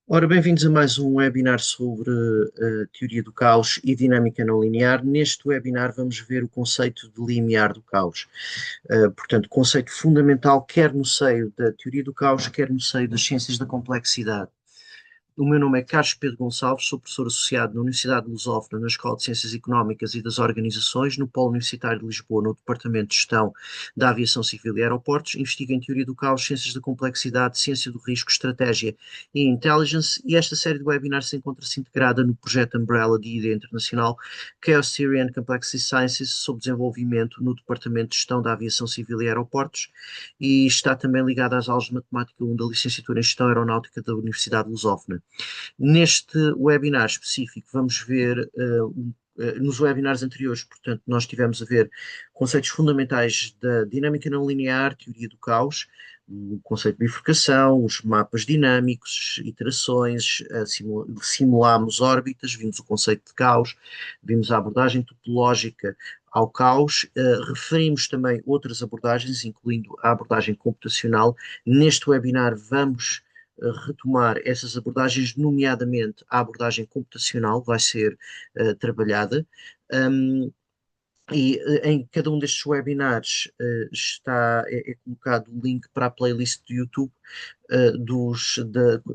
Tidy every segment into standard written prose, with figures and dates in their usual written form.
Ora, bem-vindos a mais um webinar sobre teoria do caos e dinâmica não linear. Neste webinar vamos ver o conceito de limiar do caos. Portanto, conceito fundamental quer no seio da teoria do caos, quer no seio das ciências da complexidade. O meu nome é Carlos Pedro Gonçalves, sou professor associado na Universidade de Lusófona, na Escola de Ciências Económicas e das Organizações, no Polo Universitário de Lisboa, no Departamento de Gestão da Aviação Civil e Aeroportos. Investigo em teoria do caos, ciências da complexidade, ciência do risco, estratégia e intelligence. E esta série de webinars encontra-se integrada no projeto Umbrella de IDEA Internacional, Chaos Theory and Complexity Sciences, sob desenvolvimento no Departamento de Gestão da Aviação Civil e Aeroportos, e está também ligada às aulas de Matemática 1 da Licenciatura em Gestão Aeronáutica da Universidade de Lusófona. Neste webinar específico, vamos ver nos webinars anteriores, portanto, nós tivemos a ver conceitos fundamentais da dinâmica não linear, teoria do caos, o conceito de bifurcação, os mapas dinâmicos, iterações, simulámos órbitas, vimos o conceito de caos, vimos a abordagem topológica ao caos, referimos também outras abordagens, incluindo a abordagem computacional. Neste webinar vamos retomar essas abordagens, nomeadamente a abordagem computacional vai ser trabalhada. Um, em cada um destes webinars é colocado o link para a playlist do YouTube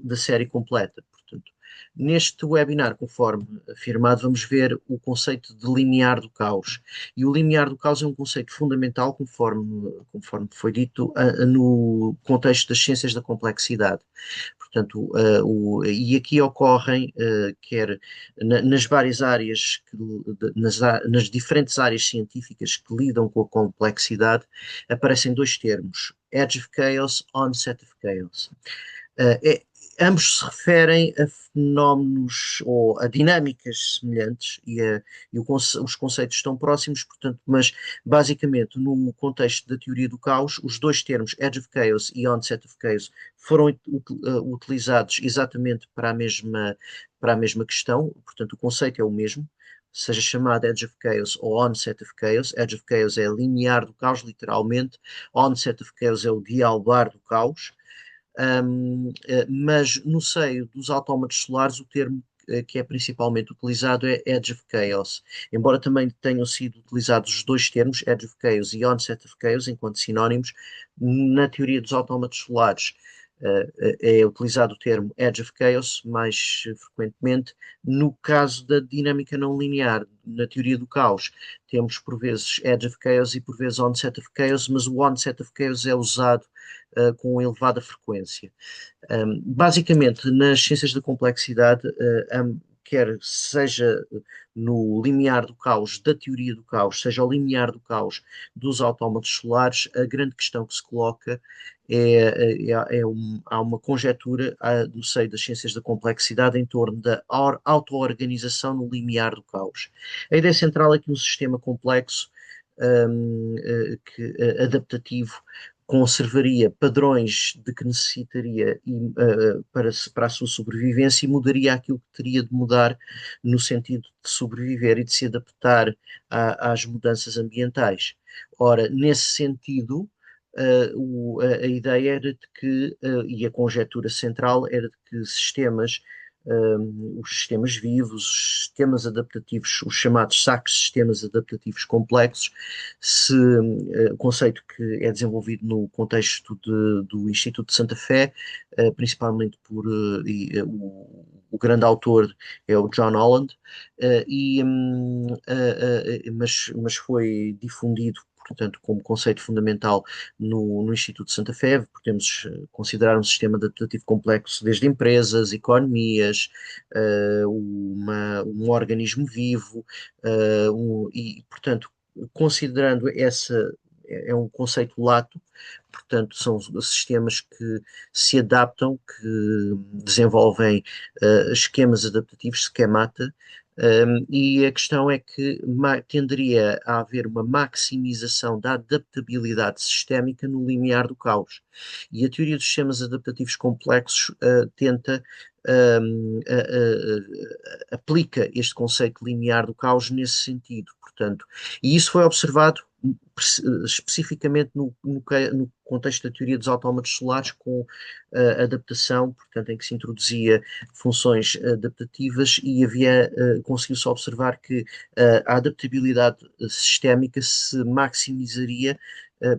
da série completa. Portanto, neste webinar, conforme afirmado, vamos ver o conceito de limiar do caos. E o limiar do caos é um conceito fundamental, conforme foi dito, no contexto das ciências da complexidade. Portanto, e aqui ocorrem, quer nas várias áreas, nas diferentes áreas científicas que lidam com a complexidade, aparecem dois termos: edge of chaos, onset of chaos. Uh, é- Ambos se referem a fenómenos ou a dinâmicas semelhantes os conceitos estão próximos, portanto, mas basicamente no contexto da teoria do caos, os dois termos Edge of Chaos e Onset of Chaos foram utilizados exatamente para a mesma questão, portanto, o conceito é o mesmo. Seja chamado Edge of Chaos ou Onset of Chaos. Edge of Chaos é linear do caos, literalmente. Onset of Chaos é o dialbar do caos. Mas no seio dos autómatos solares, o termo que é principalmente utilizado é Edge of Chaos. Embora também tenham sido utilizados os dois termos, Edge of Chaos e Onset of Chaos, enquanto sinónimos, na teoria dos autómatos solares é utilizado o termo Edge of Chaos mais frequentemente. No caso da dinâmica não linear, na teoria do caos, temos por vezes Edge of Chaos e por vezes Onset of Chaos, mas o Onset of Chaos é usado com elevada frequência. Basicamente, nas ciências da complexidade, quer seja no limiar do caos, da teoria do caos, seja o limiar do caos dos autómatos solares, a grande questão que se coloca há uma conjetura no seio das ciências da complexidade em torno da auto-organização no limiar do caos. A ideia central é que um sistema complexo adaptativo conservaria padrões de que necessitaria para a sua sobrevivência e mudaria aquilo que teria de mudar no sentido de sobreviver e de se adaptar às mudanças ambientais. Ora, nesse sentido, a ideia era de que, e a conjectura central era de que os sistemas vivos, os sistemas adaptativos, os chamados sacos sistemas adaptativos complexos, conceito que é desenvolvido no contexto do Instituto de Santa Fé, principalmente por o grande autor é o John Holland, mas foi difundido, portanto, como conceito fundamental no Instituto de Santa Fé. Podemos considerar um sistema adaptativo complexo desde empresas, economias, um organismo vivo, e, portanto, considerando é um conceito lato, portanto, são sistemas que se adaptam, que desenvolvem esquemas adaptativos, schemata, e a questão é que tenderia a haver uma maximização da adaptabilidade sistémica no limiar do caos. E a teoria dos sistemas adaptativos complexos tenta aplica este conceito linear do caos nesse sentido, portanto, e isso foi observado especificamente no contexto da teoria dos autómatos solares, com adaptação, portanto, em que se introduzia funções adaptativas e conseguiu-se observar que a adaptabilidade sistémica se maximizaria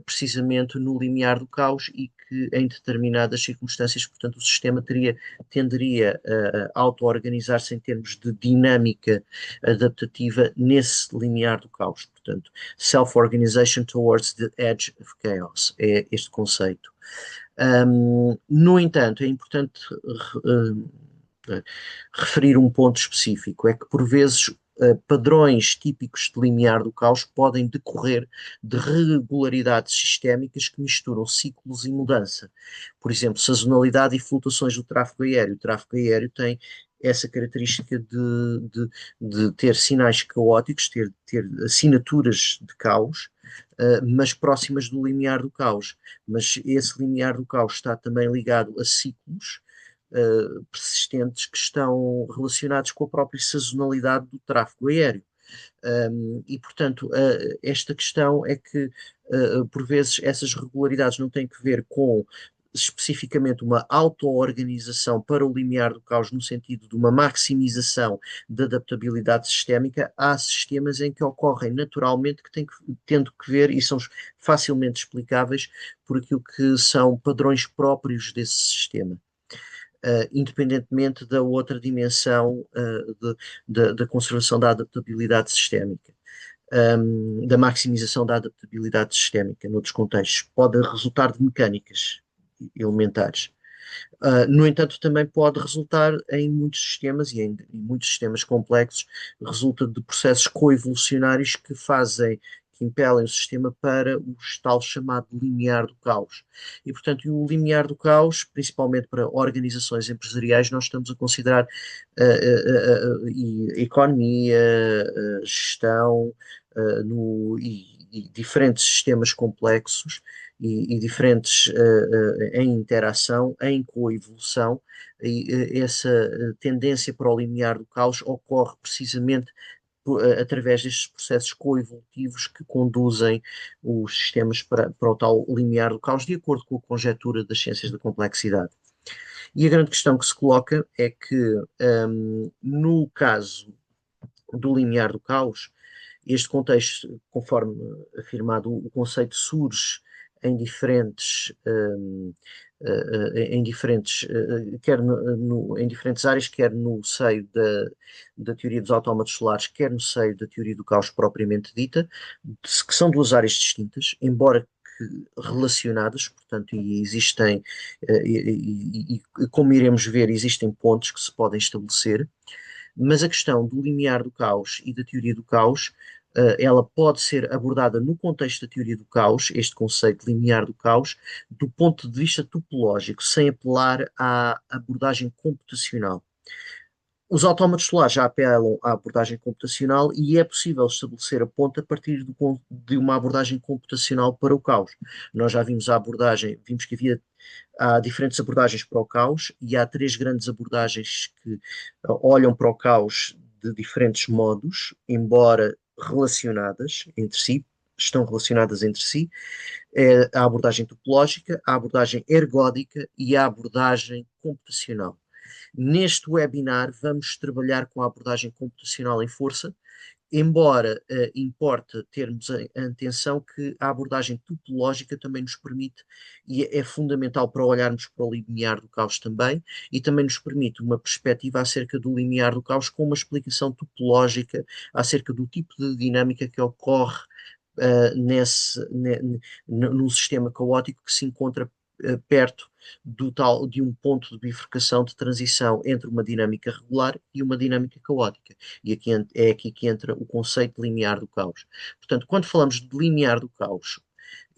precisamente no limiar do caos e que em determinadas circunstâncias, portanto, o sistema tenderia a auto-organizar-se em termos de dinâmica adaptativa nesse limiar do caos. Portanto, self-organization towards the edge of chaos é este conceito. No entanto, é importante referir um ponto específico, é que por vezes padrões típicos de limiar do caos podem decorrer de regularidades sistémicas que misturam ciclos e mudança. Por exemplo, sazonalidade e flutuações do tráfego aéreo. O tráfego aéreo tem essa característica de ter sinais caóticos, ter assinaturas de caos, mas próximas do limiar do caos. Mas esse limiar do caos está também ligado a ciclos persistentes que estão relacionados com a própria sazonalidade do tráfego aéreo. E, portanto, esta questão é que, por vezes, essas regularidades não têm que ver com especificamente uma auto-organização para o limiar do caos no sentido de uma maximização da adaptabilidade sistémica. Há sistemas em que ocorrem naturalmente que tendo que ver e são facilmente explicáveis por aquilo que são padrões próprios desse sistema. Independentemente da outra dimensão da conservação da adaptabilidade sistémica, da maximização da adaptabilidade sistémica, noutros contextos, pode resultar de mecânicas elementares. No entanto, também pode resultar em muitos sistemas, e em muitos sistemas complexos, resulta de processos coevolucionários que impelem o sistema para o tal chamado limiar do caos. E, portanto, o limiar do caos, principalmente para organizações empresariais, nós estamos a considerar economia, gestão, e diferentes sistemas complexos e diferentes em interação, em coevolução, e essa tendência para o limiar do caos ocorre precisamente através destes processos coevolutivos que conduzem os sistemas para o tal limiar do caos, de acordo com a conjectura das ciências da complexidade. E a grande questão que se coloca é que, no caso do limiar do caos, este contexto, conforme afirmado, o conceito surge em diferentes, quer em diferentes áreas, quer no seio da teoria dos autómatos solares, quer no seio da teoria do caos propriamente dita, que são duas áreas distintas, embora relacionadas, portanto, e existem, como iremos ver, existem pontos que se podem estabelecer, mas a questão do limiar do caos e da teoria do caos, ela pode ser abordada no contexto da teoria do caos, este conceito limiar do caos, do ponto de vista topológico, sem apelar à abordagem computacional. Os autómatos solares já apelam à abordagem computacional e é possível estabelecer a ponta a partir de uma abordagem computacional para o caos. Nós já vimos vimos que há diferentes abordagens para o caos e há três grandes abordagens que olham para o caos de diferentes modos, embora relacionadas entre si, estão relacionadas entre si. É a abordagem topológica, a abordagem ergódica e a abordagem computacional. Neste webinar, vamos trabalhar com a abordagem computacional em força, embora importe termos a atenção que a abordagem topológica também nos permite, e é fundamental para olharmos para o limiar do caos também, e também nos permite uma perspectiva acerca do limiar do caos com uma explicação topológica acerca do tipo de dinâmica que ocorre num sistema caótico que se encontra perto de um ponto de bifurcação de transição entre uma dinâmica regular e uma dinâmica caótica. E é aqui que entra o conceito de limiar do caos. Portanto, quando falamos de limiar do caos,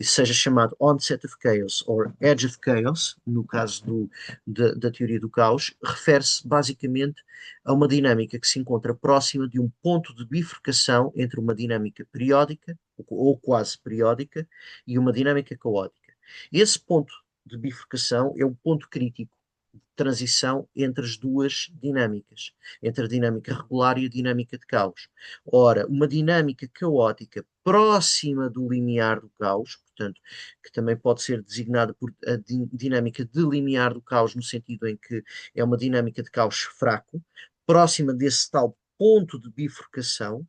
seja chamado onset of chaos ou edge of chaos, no caso da teoria do caos, refere-se basicamente a uma dinâmica que se encontra próxima de um ponto de bifurcação entre uma dinâmica periódica, ou quase periódica, e uma dinâmica caótica. Esse ponto de bifurcação é o ponto crítico transição entre as duas dinâmicas, entre a dinâmica regular e a dinâmica de caos. Ora, uma dinâmica caótica próxima do limiar do caos, portanto, que também pode ser designada por a dinâmica de limiar do caos, no sentido em que é uma dinâmica de caos fraco, próxima desse tal ponto de bifurcação,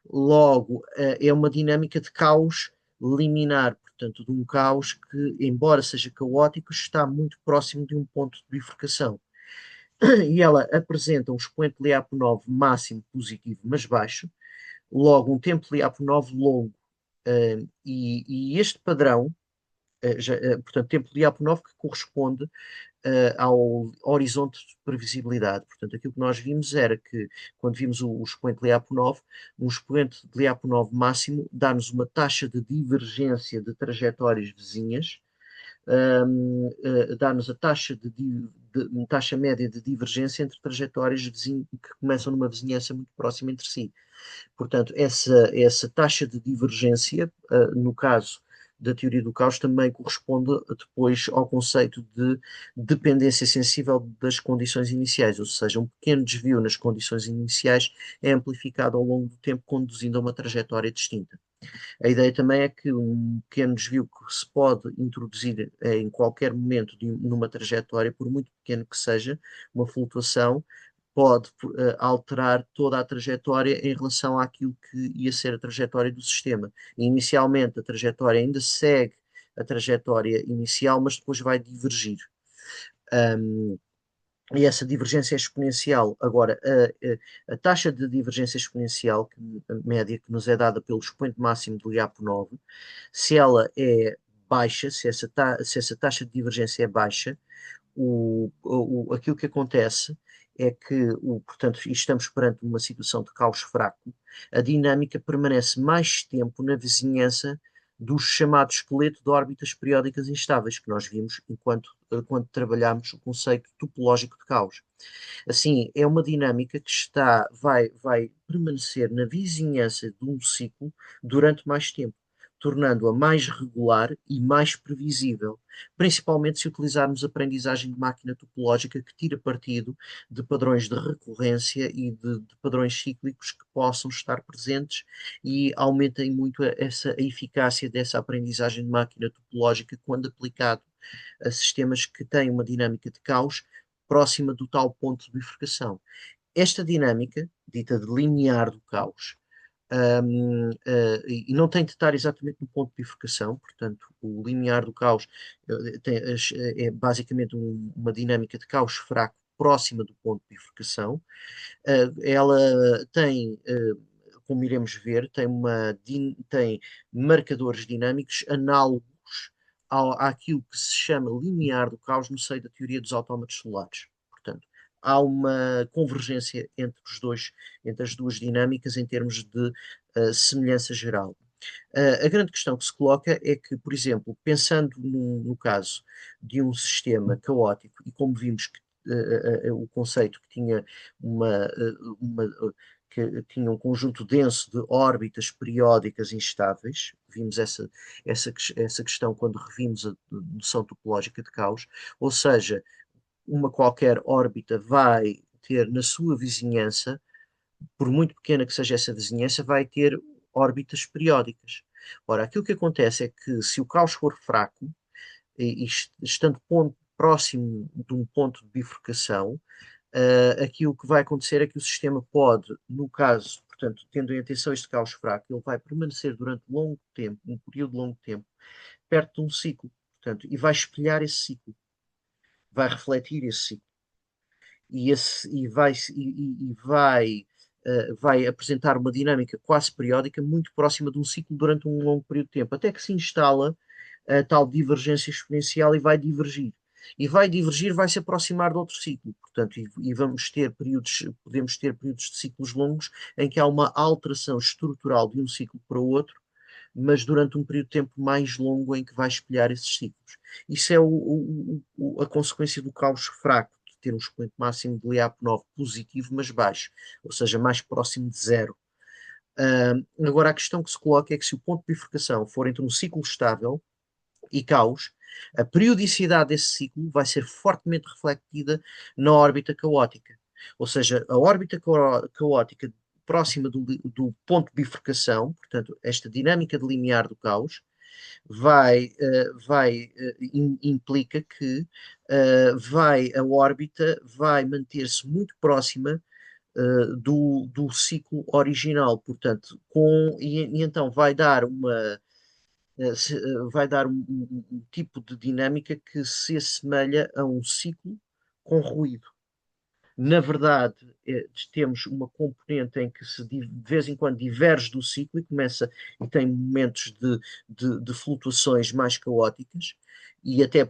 logo, é uma dinâmica de caos liminar, portanto, de um caos que, embora seja caótico, está muito próximo de um ponto de bifurcação. E ela apresenta um expoente Lyapunov máximo positivo, mas baixo, logo um tempo Lyapunov longo. E este padrão, portanto, tempo Lyapunov que corresponde ao horizonte de previsibilidade. Portanto, aquilo que nós vimos era que, quando vimos o expoente Lyapunov, um expoente de Lyapunov máximo dá-nos uma taxa de divergência de trajetórias vizinhas, dá-nos a taxa, taxa média de divergência entre trajetórias que começam numa vizinhança muito próxima entre si. Portanto, essa taxa de divergência, no caso da teoria do caos, também corresponde depois ao conceito de dependência sensível das condições iniciais, ou seja, um pequeno desvio nas condições iniciais é amplificado ao longo do tempo, conduzindo a uma trajetória distinta. A ideia também é que um pequeno desvio que se pode introduzir em qualquer momento numa trajetória, por muito pequeno que seja, uma flutuação, pode alterar toda a trajetória em relação àquilo que ia ser a trajetória do sistema. Inicialmente, a trajetória ainda segue a trajetória inicial, mas depois vai divergir. Um, e essa divergência é exponencial. Agora, a taxa de divergência exponencial, a média que nos é dada pelo expoente máximo do Lyapunov, se ela é baixa, se essa taxa de divergência é baixa, aquilo que acontece é que, portanto, estamos perante uma situação de caos fraco, a dinâmica permanece mais tempo na vizinhança do chamado esqueleto de órbitas periódicas instáveis, que nós vimos quando trabalhámos o conceito topológico de caos. Assim, é uma dinâmica que vai permanecer na vizinhança de um ciclo durante mais tempo, tornando-a mais regular e mais previsível, principalmente se utilizarmos a aprendizagem de máquina topológica que tira partido de padrões de recorrência e de padrões cíclicos que possam estar presentes e aumentem muito a eficácia dessa aprendizagem de máquina topológica quando aplicado a sistemas que têm uma dinâmica de caos próxima do tal ponto de bifurcação. Esta dinâmica, dita de limiar do caos, e não tem de estar exatamente no ponto de bifurcação, portanto, o limiar do caos é basicamente uma dinâmica de caos fraco próxima do ponto de bifurcação. Ela tem, como iremos ver, tem marcadores dinâmicos análogos àquilo que se chama limiar do caos no seio da teoria dos autómatos solares. Portanto, há uma convergência entre as duas dinâmicas em termos de semelhança geral. A grande questão que se coloca é que, por exemplo, pensando no caso de um sistema caótico, e como vimos que o conceito que tinha que tinha um conjunto denso de órbitas periódicas instáveis, vimos essa questão quando revimos a noção topológica de caos, ou seja, uma qualquer órbita vai ter na sua vizinhança, por muito pequena que seja essa vizinhança, vai ter órbitas periódicas. Ora, aquilo que acontece é que se o caos for fraco, e estando próximo de um ponto de bifurcação, aquilo que vai acontecer é que o sistema pode, no caso, portanto, tendo em atenção este caos fraco, ele vai permanecer durante longo tempo, um período de longo tempo, perto de um ciclo, portanto, e vai espelhar esse ciclo, vai refletir esse ciclo vai apresentar uma dinâmica quase periódica muito próxima de um ciclo durante um longo período de tempo, até que se instala a tal divergência exponencial e vai divergir. E vai divergir, vai se aproximar de outro ciclo. Portanto, podemos ter períodos de ciclos longos em que há uma alteração estrutural de um ciclo para o outro, mas durante um período de tempo mais longo em que vai espelhar esses ciclos. Isso é a consequência do caos fraco, de ter um expoente máximo de Lyapunov positivo, mas baixo, ou seja, mais próximo de zero. Agora, a questão que se coloca é que se o ponto de bifurcação for entre um ciclo estável e caos, A periodicidade desse ciclo vai ser fortemente refletida na órbita caótica. Ou seja, a órbita caótica próxima do ponto de bifurcação, portanto, esta dinâmica de limiar do caos, implica que a órbita vai manter-se muito próxima do ciclo original, portanto, e então vai dar um tipo de dinâmica que se assemelha a um ciclo com ruído. Na verdade, temos uma componente em que de vez em quando diverge do ciclo e começa e tem momentos de flutuações mais caóticas e até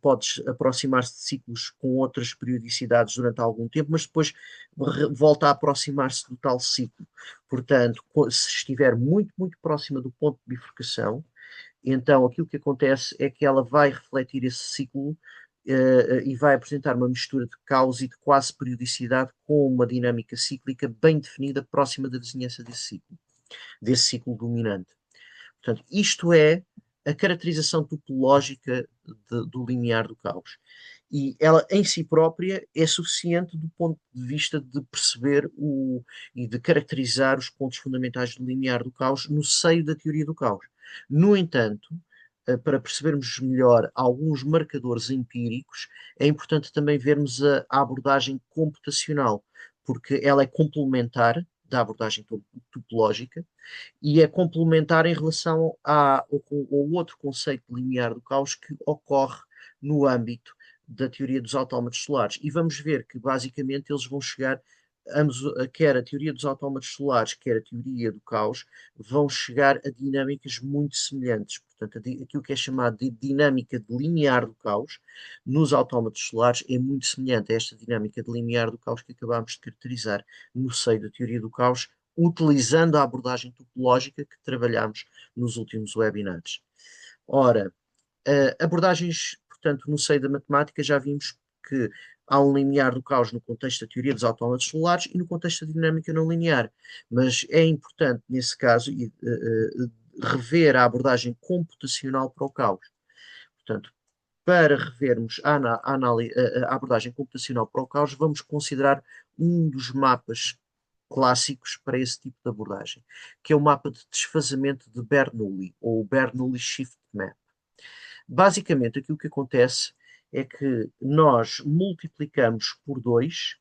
podes aproximar-se de ciclos com outras periodicidades durante algum tempo, mas depois volta a aproximar-se do tal ciclo. Portanto, se estiver muito, muito próxima do ponto de bifurcação, então aquilo que acontece é que ela vai refletir esse ciclo e vai apresentar uma mistura de caos e de quase periodicidade com uma dinâmica cíclica bem definida próxima da vizinhança desse ciclo dominante. Portanto, isto é a caracterização topológica do limiar do caos. E ela em si própria é suficiente do ponto de vista de perceber e de caracterizar os pontos fundamentais do limiar do caos no seio da teoria do caos. No entanto, para percebermos melhor alguns marcadores empíricos, é importante também vermos a abordagem computacional, porque ela é complementar da abordagem topológica e é complementar em relação ao outro conceito linear do caos que ocorre no âmbito da teoria dos autómatos solares. E vamos ver que, basicamente, eles vão chegar, ambos, quer a teoria dos autómatos solares, quer a teoria do caos, vão chegar a dinâmicas muito semelhantes. Portanto, aquilo que é chamado de dinâmica de linear do caos, nos autómatos solares, é muito semelhante a esta dinâmica de linear do caos que acabámos de caracterizar no seio da teoria do caos, utilizando a abordagem topológica que trabalhamos nos últimos webinars. Ora, abordagens, portanto, no seio da matemática, já vimos que há um limiar do caos no contexto da teoria dos autómatos solares e no contexto da dinâmica não linear. Mas é importante, nesse caso, rever a abordagem computacional para o caos. Portanto, para revermos a abordagem computacional para o caos, vamos considerar um dos mapas clássicos para esse tipo de abordagem, que é o mapa de desfazamento de Bernoulli, ou o Bernoulli Shift Map. Basicamente, aquilo que acontece é que nós multiplicamos por 2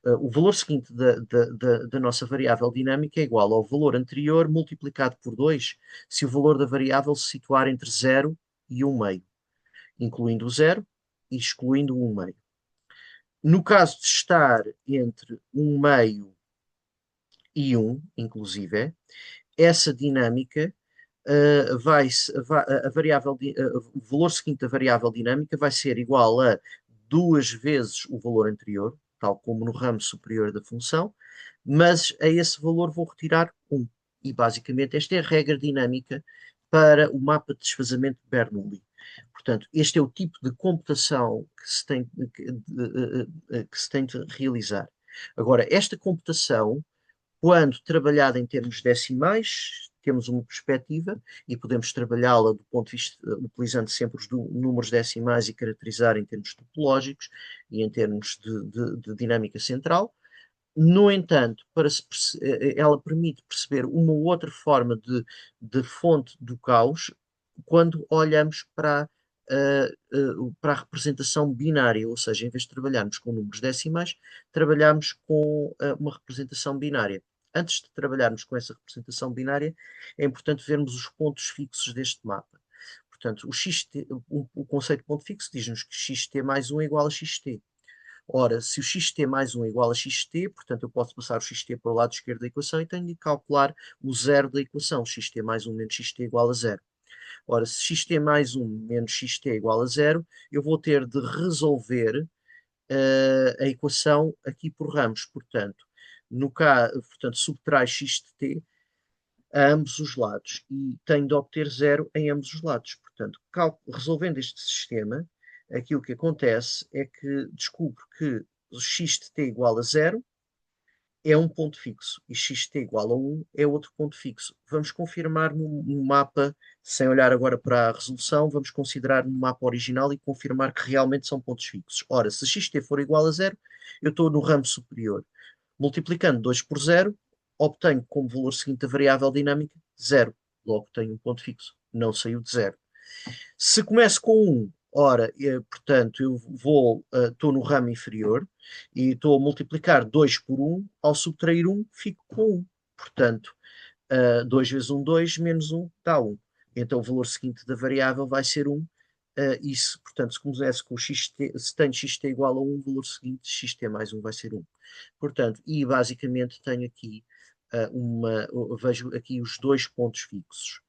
o valor seguinte da nossa variável dinâmica é igual ao valor anterior multiplicado por 2 se o valor da variável se situar entre 0 e 1 meio, incluindo o 0 e excluindo o 1 meio. No caso de estar entre 1 meio e 1, inclusive, essa dinâmica a variável, o valor seguinte da variável dinâmica vai ser igual a 2 vezes o valor anterior, tal como no ramo superior da função, mas a esse valor vou retirar 1. E basicamente esta é a regra dinâmica para o mapa de desfazamento de Bernoulli. Portanto, este é o tipo de computação que se tem de realizar. Agora, esta computação quando trabalhada em termos decimais, temos uma perspectiva e podemos trabalhá-la do ponto de vista, utilizando sempre os números decimais e caracterizar em termos topológicos e em termos de dinâmica central. No entanto, ela permite perceber uma outra forma de fonte do caos quando olhamos para a representação binária, ou seja, em vez de trabalharmos com números decimais, trabalhamos com uma representação binária. Antes de trabalharmos com essa representação binária, é importante vermos os pontos fixos deste mapa. Portanto, o conceito de ponto fixo diz-nos que xt mais 1 é igual a xt. Ora, se o xt mais 1 é igual a xt, portanto, eu posso passar o xt para o lado esquerdo da equação e tenho de calcular o zero da equação. Xt mais 1 menos xt é igual a 0. Ora, se xt mais 1 menos xt é igual a 0, eu vou ter de resolver a equação aqui por ramos. Portanto, subtrai xt a ambos os lados e tenho de obter 0 em ambos os lados. Portanto, resolvendo este sistema, aquilo que acontece é que descubro que o xt igual a 0 é um ponto fixo e xt igual a 1 é outro ponto fixo. Vamos confirmar no mapa, sem olhar agora para a resolução, vamos considerar no mapa original e confirmar que realmente são pontos fixos. Ora, se xt for igual a 0, eu estou no ramo superior. Multiplicando 2 por 0, obtenho como valor seguinte a variável dinâmica 0. Logo tenho um ponto fixo, não saiu de 0. Se começo com 1, ora, portanto, eu estou no ramo inferior e estou a multiplicar 2 por 1, ao subtrair 1, fico com 1. Portanto, 2 vezes 1, 2, menos 1 dá 1. Então o valor seguinte da variável vai ser 1. Isso, portanto, se começasse com xt, se tenho xt igual a 1, o valor seguinte, xt mais 1 vai ser 1. Portanto, e basicamente tenho aqui vejo aqui os dois pontos fixos.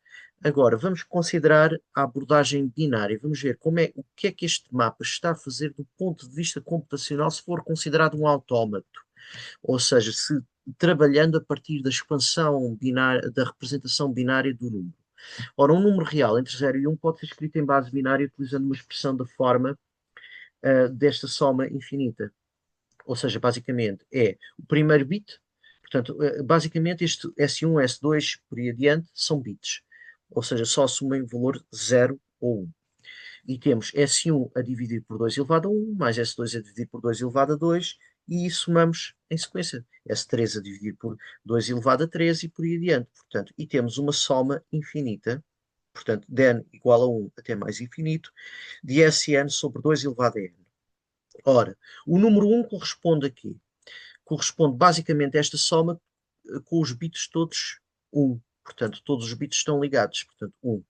Agora, vamos considerar a abordagem binária. Vamos ver o que é que este mapa está a fazer do ponto de vista computacional se for considerado um autómato. Ou seja, se trabalhando a partir da expansão binária, da representação binária do número. Ora, um número real entre 0 e 1 pode ser escrito em base binária utilizando uma expressão da forma desta soma infinita. Ou seja, basicamente é o primeiro bit, portanto, basicamente este S1, S2 por aí adiante são bits. Ou seja, só assumem o valor 0 ou 1. E temos S1 a dividir por 2 elevado a 1, mais S2 a dividir por 2 elevado a 2, e somamos em sequência. S3 a dividir por 2 elevado a 3 e por aí adiante. Portanto, e temos uma soma infinita, portanto, dn igual a 1 até mais infinito, de Sn sobre 2 elevado a n. Ora, o número 1 corresponde a quê? Corresponde basicamente a esta soma com os bits todos 1. Portanto, todos os bits estão ligados. Portanto, 1.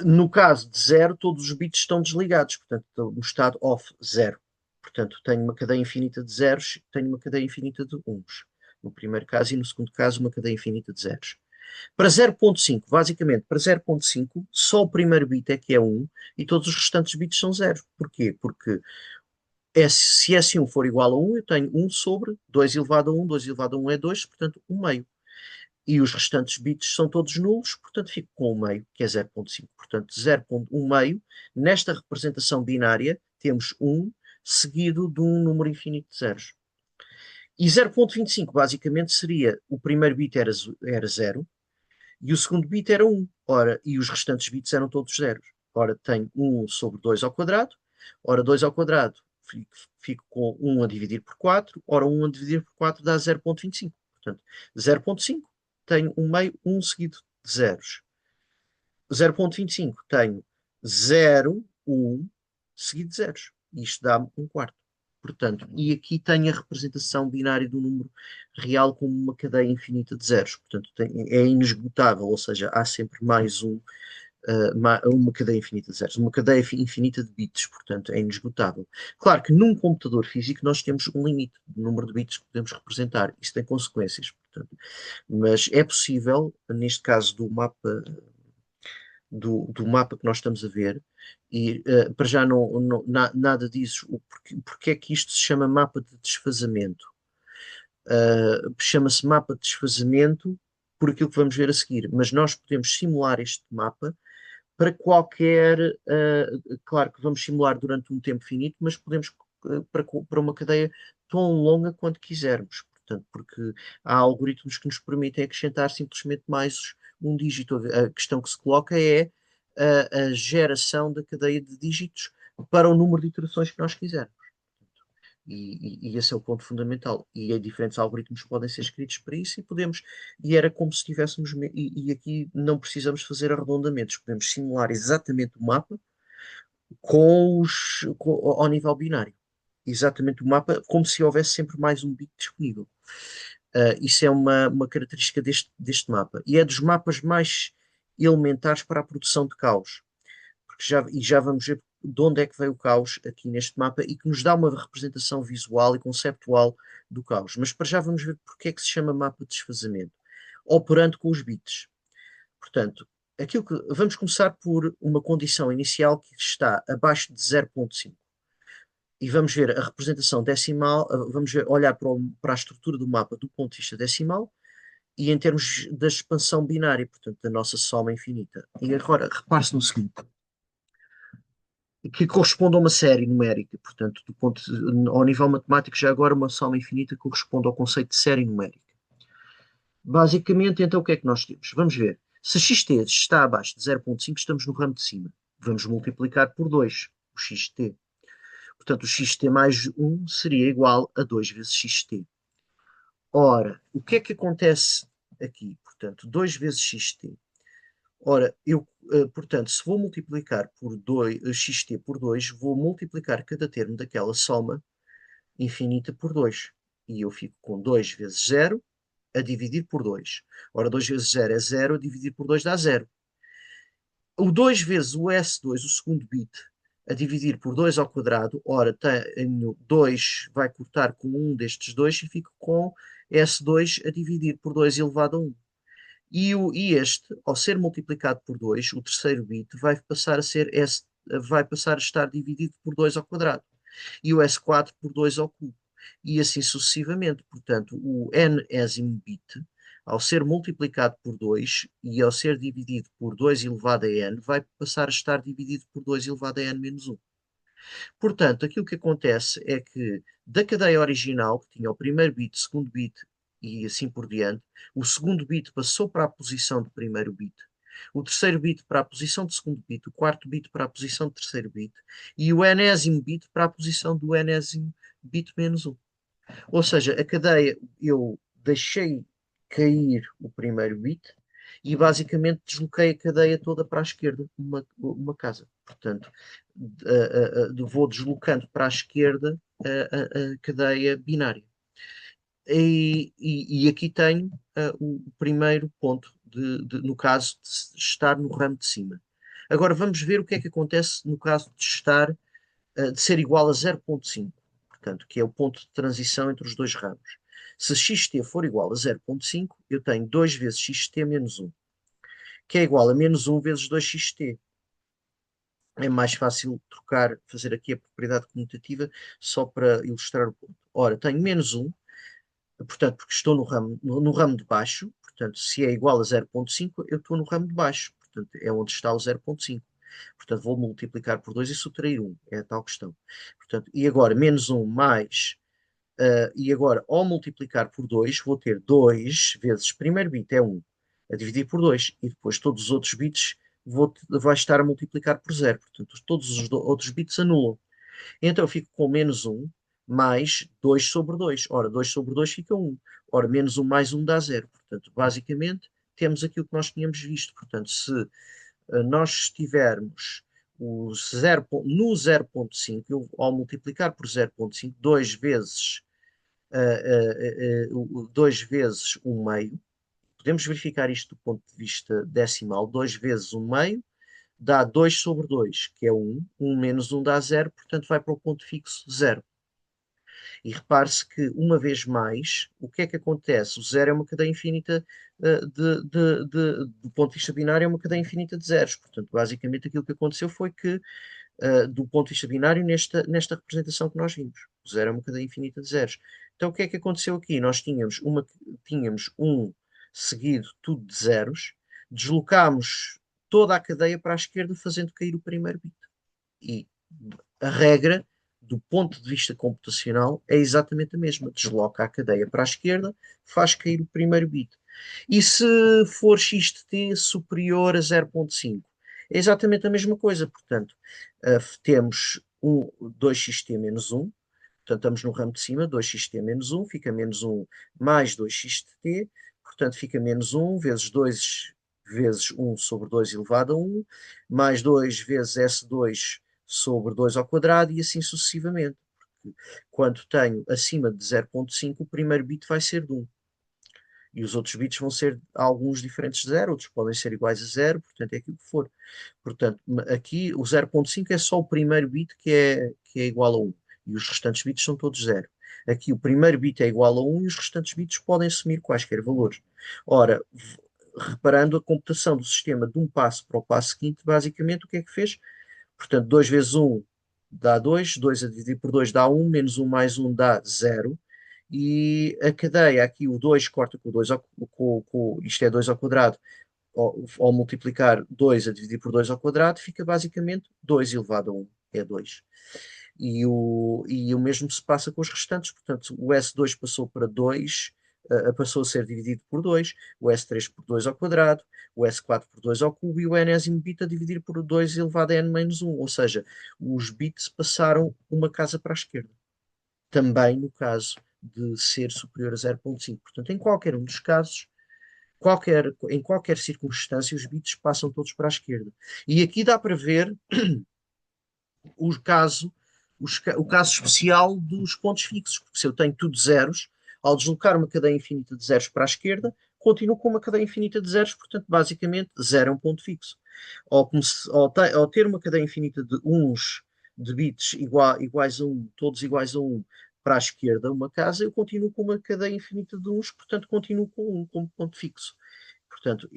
No caso de 0, todos os bits estão desligados. Portanto, estão no estado off, 0. Portanto, tenho uma cadeia infinita de zeros, tenho uma cadeia infinita de 1s. No primeiro caso e no segundo caso, uma cadeia infinita de zeros. Para 0.5, basicamente, para 0.5, só o primeiro bit é que é 1 e todos os restantes bits são 0. Porquê? Porque se S1 for igual a 1, eu tenho 1 sobre 2 elevado a 1, 2 elevado a 1 é 2, portanto 1 meio. E os restantes bits são todos nulos, portanto fico com 1 meio, que é 0.5. Portanto, 0.1 meio, nesta representação binária, temos 1 seguido de um número infinito de zeros. E 0.25 basicamente seria, o primeiro bit era 0 e o segundo bit era 1. Ora, e os restantes bits eram todos zeros. Ora, tenho 1 sobre 2 ao quadrado. Ora, 2 ao quadrado fico com 1 a dividir por 4. Ora, 1 a dividir por 4 dá 0.25. Portanto, 0.5 tenho 1 meio, 1 seguido de zeros. 0.25 tenho 0, 1 seguido de zeros. Isto dá-me 1 quarto. Portanto, e aqui tenho a representação binária do número real como uma cadeia infinita de zeros. Portanto, é inesgotável, ou seja, há sempre mais uma cadeia infinita de zeros, uma cadeia infinita de bits, portanto, é inesgotável. Claro que num computador físico nós temos um limite do número de bits que podemos representar. Isso tem consequências, portanto. Mas é possível, neste caso do mapa que nós estamos a ver, e para já nada disso, porque é que isto se chama mapa de desfazamento? Chama-se mapa de desfazamento por aquilo que vamos ver a seguir, mas nós podemos simular este mapa para qualquer, claro que vamos simular durante um tempo finito, mas podemos para uma cadeia tão longa quanto quisermos. Portanto, porque há algoritmos que nos permitem acrescentar simplesmente mais um dígito. A questão que se coloca é a geração da cadeia de dígitos para o número de iterações que nós quisermos. E esse é o ponto fundamental. E diferentes algoritmos podem ser escritos para isso e era como se estivéssemos, e aqui não precisamos fazer arredondamentos, podemos simular exatamente o mapa ao nível binário. Exatamente o mapa, como se houvesse sempre mais um bit disponível. Isso é uma característica deste mapa. E é dos mapas mais elementares para a produção de caos. Porque já vamos ver de onde é que veio o caos aqui neste mapa e que nos dá uma representação visual e conceptual do caos. Mas para já vamos ver porque é que se chama mapa de desfazamento, operando com os bits. Portanto, vamos começar por uma condição inicial que está abaixo de 0.5. E vamos ver a representação decimal, olhar para a estrutura do mapa do ponto de vista decimal e em termos da expansão binária, portanto, da nossa soma infinita. E agora, repare-se no seguinte. que corresponde a uma série numérica. Portanto, ao nível matemático, já agora uma soma infinita corresponde ao conceito de série numérica. Basicamente, então, o que é que nós temos? Vamos ver. Se xt está abaixo de 0,5, estamos no ramo de cima. Vamos multiplicar por 2 o xt. Portanto, o xt mais 1 seria igual a 2 vezes xt. Ora, o que é que acontece aqui? Portanto, 2 vezes xt. Ora, portanto, se vou multiplicar por 2, xt por 2, vou multiplicar cada termo daquela soma infinita por 2. E eu fico com 2 vezes 0 a dividir por 2. Ora, 2 vezes 0 é 0, a dividir por 2 dá 0. O 2 vezes o S2, o segundo bit, a dividir por 2 ao quadrado, ora, tenho 2, vai cortar com um destes dois e fico com S2 a dividir por 2 elevado a 1. E este, ao ser multiplicado por 2, o terceiro bit vai passar a ser S, vai passar a estar dividido por 2 ao quadrado. E o S4 por 2 ao cubo. E assim sucessivamente. Portanto, o n-ésimo bit, ao ser multiplicado por 2 e ao ser dividido por 2 elevado a n, vai passar a estar dividido por 2 elevado a n menos 1. Portanto, aquilo que acontece é que da cadeia original, que tinha o primeiro bit, segundo bit e assim por diante, o segundo bit passou para a posição do primeiro bit, o terceiro bit para a posição do segundo bit, o quarto bit para a posição do terceiro bit e o enésimo bit para a posição do enésimo bit menos um. Ou seja, a cadeia, eu deixei cair o primeiro bit e basicamente desloquei a cadeia toda para a esquerda, uma casa. Portanto, vou deslocando para a esquerda a cadeia binária. E aqui tenho o primeiro ponto, no caso de estar no ramo de cima. Agora vamos ver o que é que acontece no caso de estar, de ser igual a 0,5, portanto, que é o ponto de transição entre os dois ramos. Se xt for igual a 0,5, eu tenho 2 vezes xt menos 1, que é igual a menos 1 vezes 2xt. É mais fácil trocar, fazer aqui a propriedade comutativa só para ilustrar o ponto. Ora, tenho menos 1, portanto, porque estou no ramo de baixo, portanto, se é igual a 0,5, eu estou no ramo de baixo, portanto, é onde está o 0,5. Portanto, vou multiplicar por 2 e subtrair 1, é a tal questão. Portanto, e agora, menos 1 mais, e agora, ao multiplicar por 2, vou ter 2 vezes, primeiro bit é 1, a dividir por 2, e depois todos os outros bits vai estar a multiplicar por 0. Portanto, todos os outros bits anulam. Então eu fico com menos 1 mais 2 sobre 2. Ora, 2 sobre 2 fica 1. Ora, menos 1 mais 1 dá 0. Portanto, basicamente, temos aquilo que nós tínhamos visto. Portanto, se nós estivermos no 0,5, eu, ao multiplicar por 0,5, 2 vezes, 2 vezes 1 meio, podemos verificar isto do ponto de vista decimal, 2 vezes 1 meio, dá 2 sobre 2, que é 1. 1 menos 1 dá 0, portanto vai para o ponto fixo 0. E repare-se que, uma vez mais, o que é que acontece? O zero é uma cadeia infinita, do ponto de vista binário, é uma cadeia infinita de zeros. Portanto, basicamente aquilo que aconteceu foi que, do ponto de vista binário, nesta representação que nós vimos, o zero é uma cadeia infinita de zeros. Então, o que é que aconteceu aqui? Nós tínhamos um seguido tudo de zeros, deslocámos toda a cadeia para a esquerda, fazendo cair o primeiro bit. E a regra, do ponto de vista computacional, é exatamente a mesma. Desloca a cadeia para a esquerda, faz cair o primeiro bit. E se for x de t superior a 0,5? É exatamente a mesma coisa. Portanto, temos 2xt menos 1. Portanto, estamos no ramo de cima, 2xt menos 1, fica menos 1 mais 2x de t. Portanto, fica menos 1 vezes 2 vezes 1 sobre 2 elevado a 1, mais 2 vezes S2 sobre 2 ao quadrado e assim sucessivamente. Porque quando tenho acima de 0,5, o primeiro bit vai ser de 1. E os outros bits vão ser alguns diferentes de 0, outros podem ser iguais a 0, portanto é aquilo que for. Portanto, aqui o 0,5 é só o primeiro bit que é igual a 1. E os restantes bits são todos 0. Aqui o primeiro bit é igual a 1 e os restantes bits podem assumir quaisquer valores. Ora, reparando a computação do sistema de um passo para o passo seguinte, basicamente o que é que fez? Portanto, 2 vezes 1 dá 2, 2 a dividir por 2 dá 1, menos 1 mais 1 dá 0. E a cadeia, aqui o 2 corta com o 2, isto é 2 ao quadrado, ao multiplicar 2 a dividir por 2 ao quadrado, fica basicamente 2 elevado a 1. é 2. E o mesmo se passa com os restantes, portanto, o S2 passou para 2, passou a ser dividido por 2, o S3 por 2 ao quadrado, o S4 por 2 ao cubo e o enésimo bit a dividir por 2 elevado a n menos 1, ou seja, os bits passaram uma casa para a esquerda. Também no caso de ser superior a 0,5. Portanto, em qualquer um dos casos, em qualquer circunstância, os bits passam todos para a esquerda. E aqui dá para ver o caso, o caso especial dos pontos fixos, porque se eu tenho tudo zeros, ao deslocar uma cadeia infinita de zeros para a esquerda, continuo com uma cadeia infinita de zeros, portanto, basicamente, zero é um ponto fixo. Ao ter uma cadeia infinita de uns de bits iguais a 1, todos iguais a 1 para a esquerda, uma casa, eu continuo com uma cadeia infinita de uns, portanto, continuo com 1 como ponto fixo. Portanto,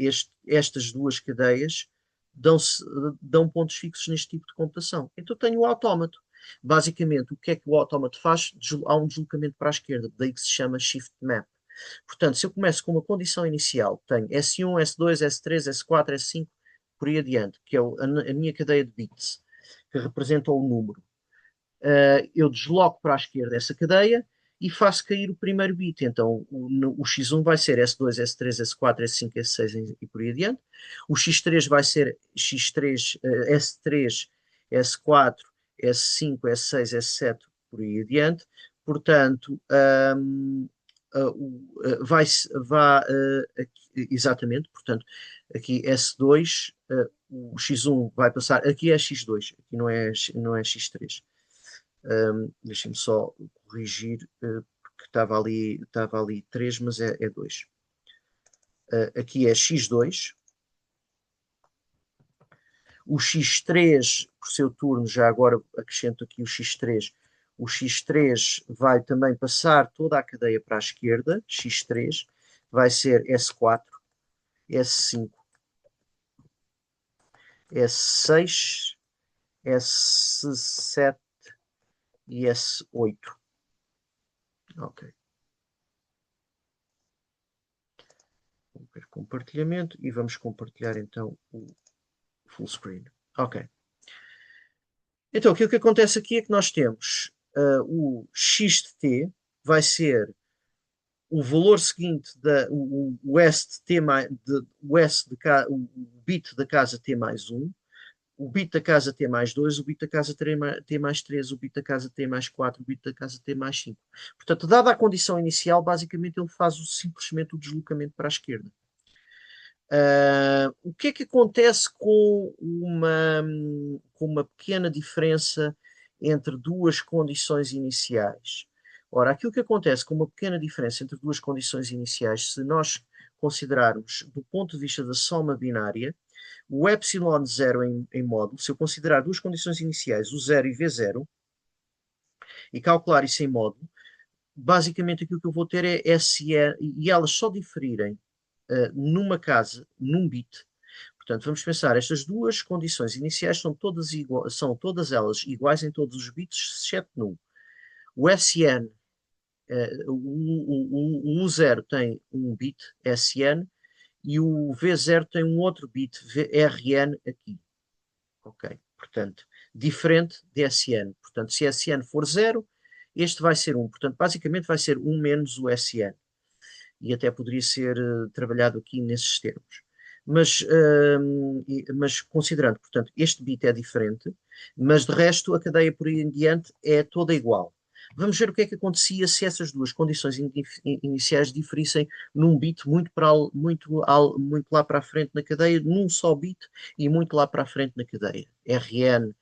estas duas cadeias dão pontos fixos neste tipo de computação. Então tenho o autómato. Basicamente, o que é que o autómato faz? Há um deslocamento para a esquerda, daí que se chama shift map. Portanto, se eu começo com uma condição inicial, tenho S1, S2, S3, S4, S5, por aí adiante, que é a minha cadeia de bits, que representa o número. Eu desloco para a esquerda essa cadeia e faço cair o primeiro bit. Então, o X1 vai ser S2, S3, S4, S5, S6 e por aí adiante. O X3 vai ser X3, S3, S4, S5, S6, S7, por aí adiante. Portanto, exatamente, portanto, aqui S2, o X1 vai passar, aqui é X2, aqui não é X3. Deixem-me só corrigir, porque estava ali 3, mas é 2. Aqui é X2. O X3, por seu turno, já agora acrescento aqui o X3. O X3 vai também passar toda a cadeia para a esquerda. X3 vai ser S4, S5, S6, S7 e S8. Ok. Vamos ver compartilhamento e vamos compartilhar então o full screen. Ok. Então, aquilo que acontece aqui é que nós temos o x de t vai ser o valor seguinte, o S de t mais, o, S de, o bit da casa t mais 1, o bit da casa t mais 2, o bit da casa t mais 3, o bit da casa t mais 4, o bit da casa t mais 5. Portanto, dada a condição inicial, basicamente ele faz simplesmente o deslocamento para a esquerda. O que é que acontece com uma pequena diferença entre duas condições iniciais? Ora, aquilo que acontece com uma pequena diferença entre duas condições iniciais, se nós considerarmos do ponto de vista da soma binária, o epsilon zero em módulo, se eu considerar duas condições iniciais, o 0 e V0, e calcular isso em módulo, basicamente aquilo que eu vou ter é SE, e elas só diferirem numa casa, num bit. Portanto, vamos pensar, estas duas condições iniciais são todas elas iguais em todos os bits, exceto num. O SN, o U0 tem um bit SN e o V0 tem um outro bit RN aqui. Ok? Portanto, diferente de SN. Portanto, se SN for 0, este vai ser 1. Portanto, basicamente vai ser 1 menos o SN. E até poderia ser trabalhado aqui nesses termos. Mas considerando, portanto, este bit é diferente, mas de resto a cadeia por aí em diante é toda igual. Vamos ver o que é que acontecia se essas duas condições iniciais diferissem num bit muito lá para a frente na cadeia, num só bit e muito lá para a frente na cadeia. RN,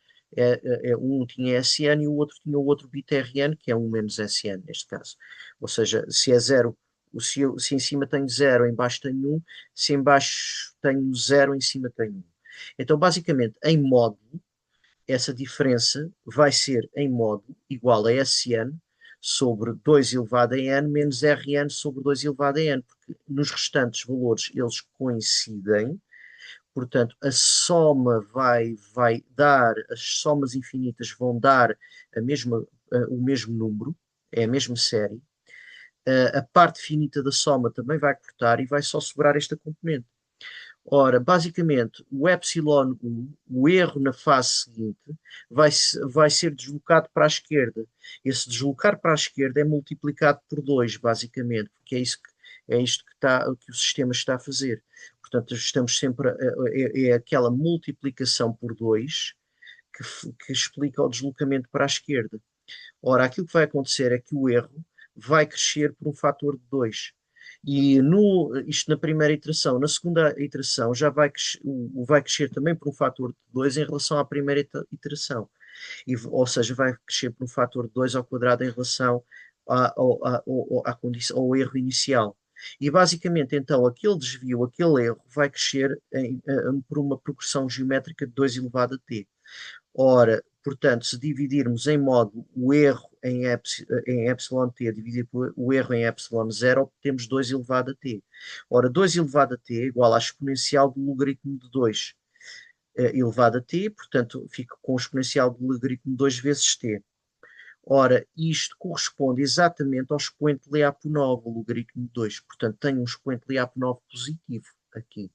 um tinha SN e o outro tinha o outro bit RN, que é 1 menos SN neste caso. Ou seja, se é 0, se em cima tenho 0, em baixo tenho 1, se em baixo tenho 0, em cima tenho 1. Então, basicamente, em módulo, essa diferença vai ser em módulo igual a Sn sobre 2 elevado a n menos Rn sobre 2 elevado a n, porque nos restantes valores eles coincidem, portanto a soma vai dar, as somas infinitas vão dar o mesmo número, é a mesma série. A parte finita da soma também vai cortar e vai só sobrar esta componente. Ora, basicamente, o epsilon 1, o erro na fase seguinte, vai ser deslocado para a esquerda. Esse deslocar para a esquerda é multiplicado por 2, basicamente, porque é isto que o sistema está a fazer. Portanto, estamos sempre é aquela multiplicação por 2 que explica o deslocamento para a esquerda. Ora, aquilo que vai acontecer é que o erro vai crescer por um fator de 2. E isto na primeira iteração. Na segunda iteração já vai crescer também por um fator de 2 em relação à primeira iteração. Ou seja, vai crescer por um fator de 2 ao quadrado em relação ao erro inicial. E basicamente, então, aquele desvio, aquele erro, vai crescer por uma progressão geométrica de 2 elevado a t. Ora, portanto, se dividirmos em modo o erro em epsilon t dividido por o erro em epsilon zero, obtemos 2 elevado a t. Ora, 2 elevado a t é igual à exponencial do logaritmo de 2 elevado a t, portanto, fica com o exponencial do logaritmo de 2 vezes t. Ora, isto corresponde exatamente ao expoente Lyapunov, o logaritmo de 2. Portanto, tenho um expoente Lyapunov positivo aqui.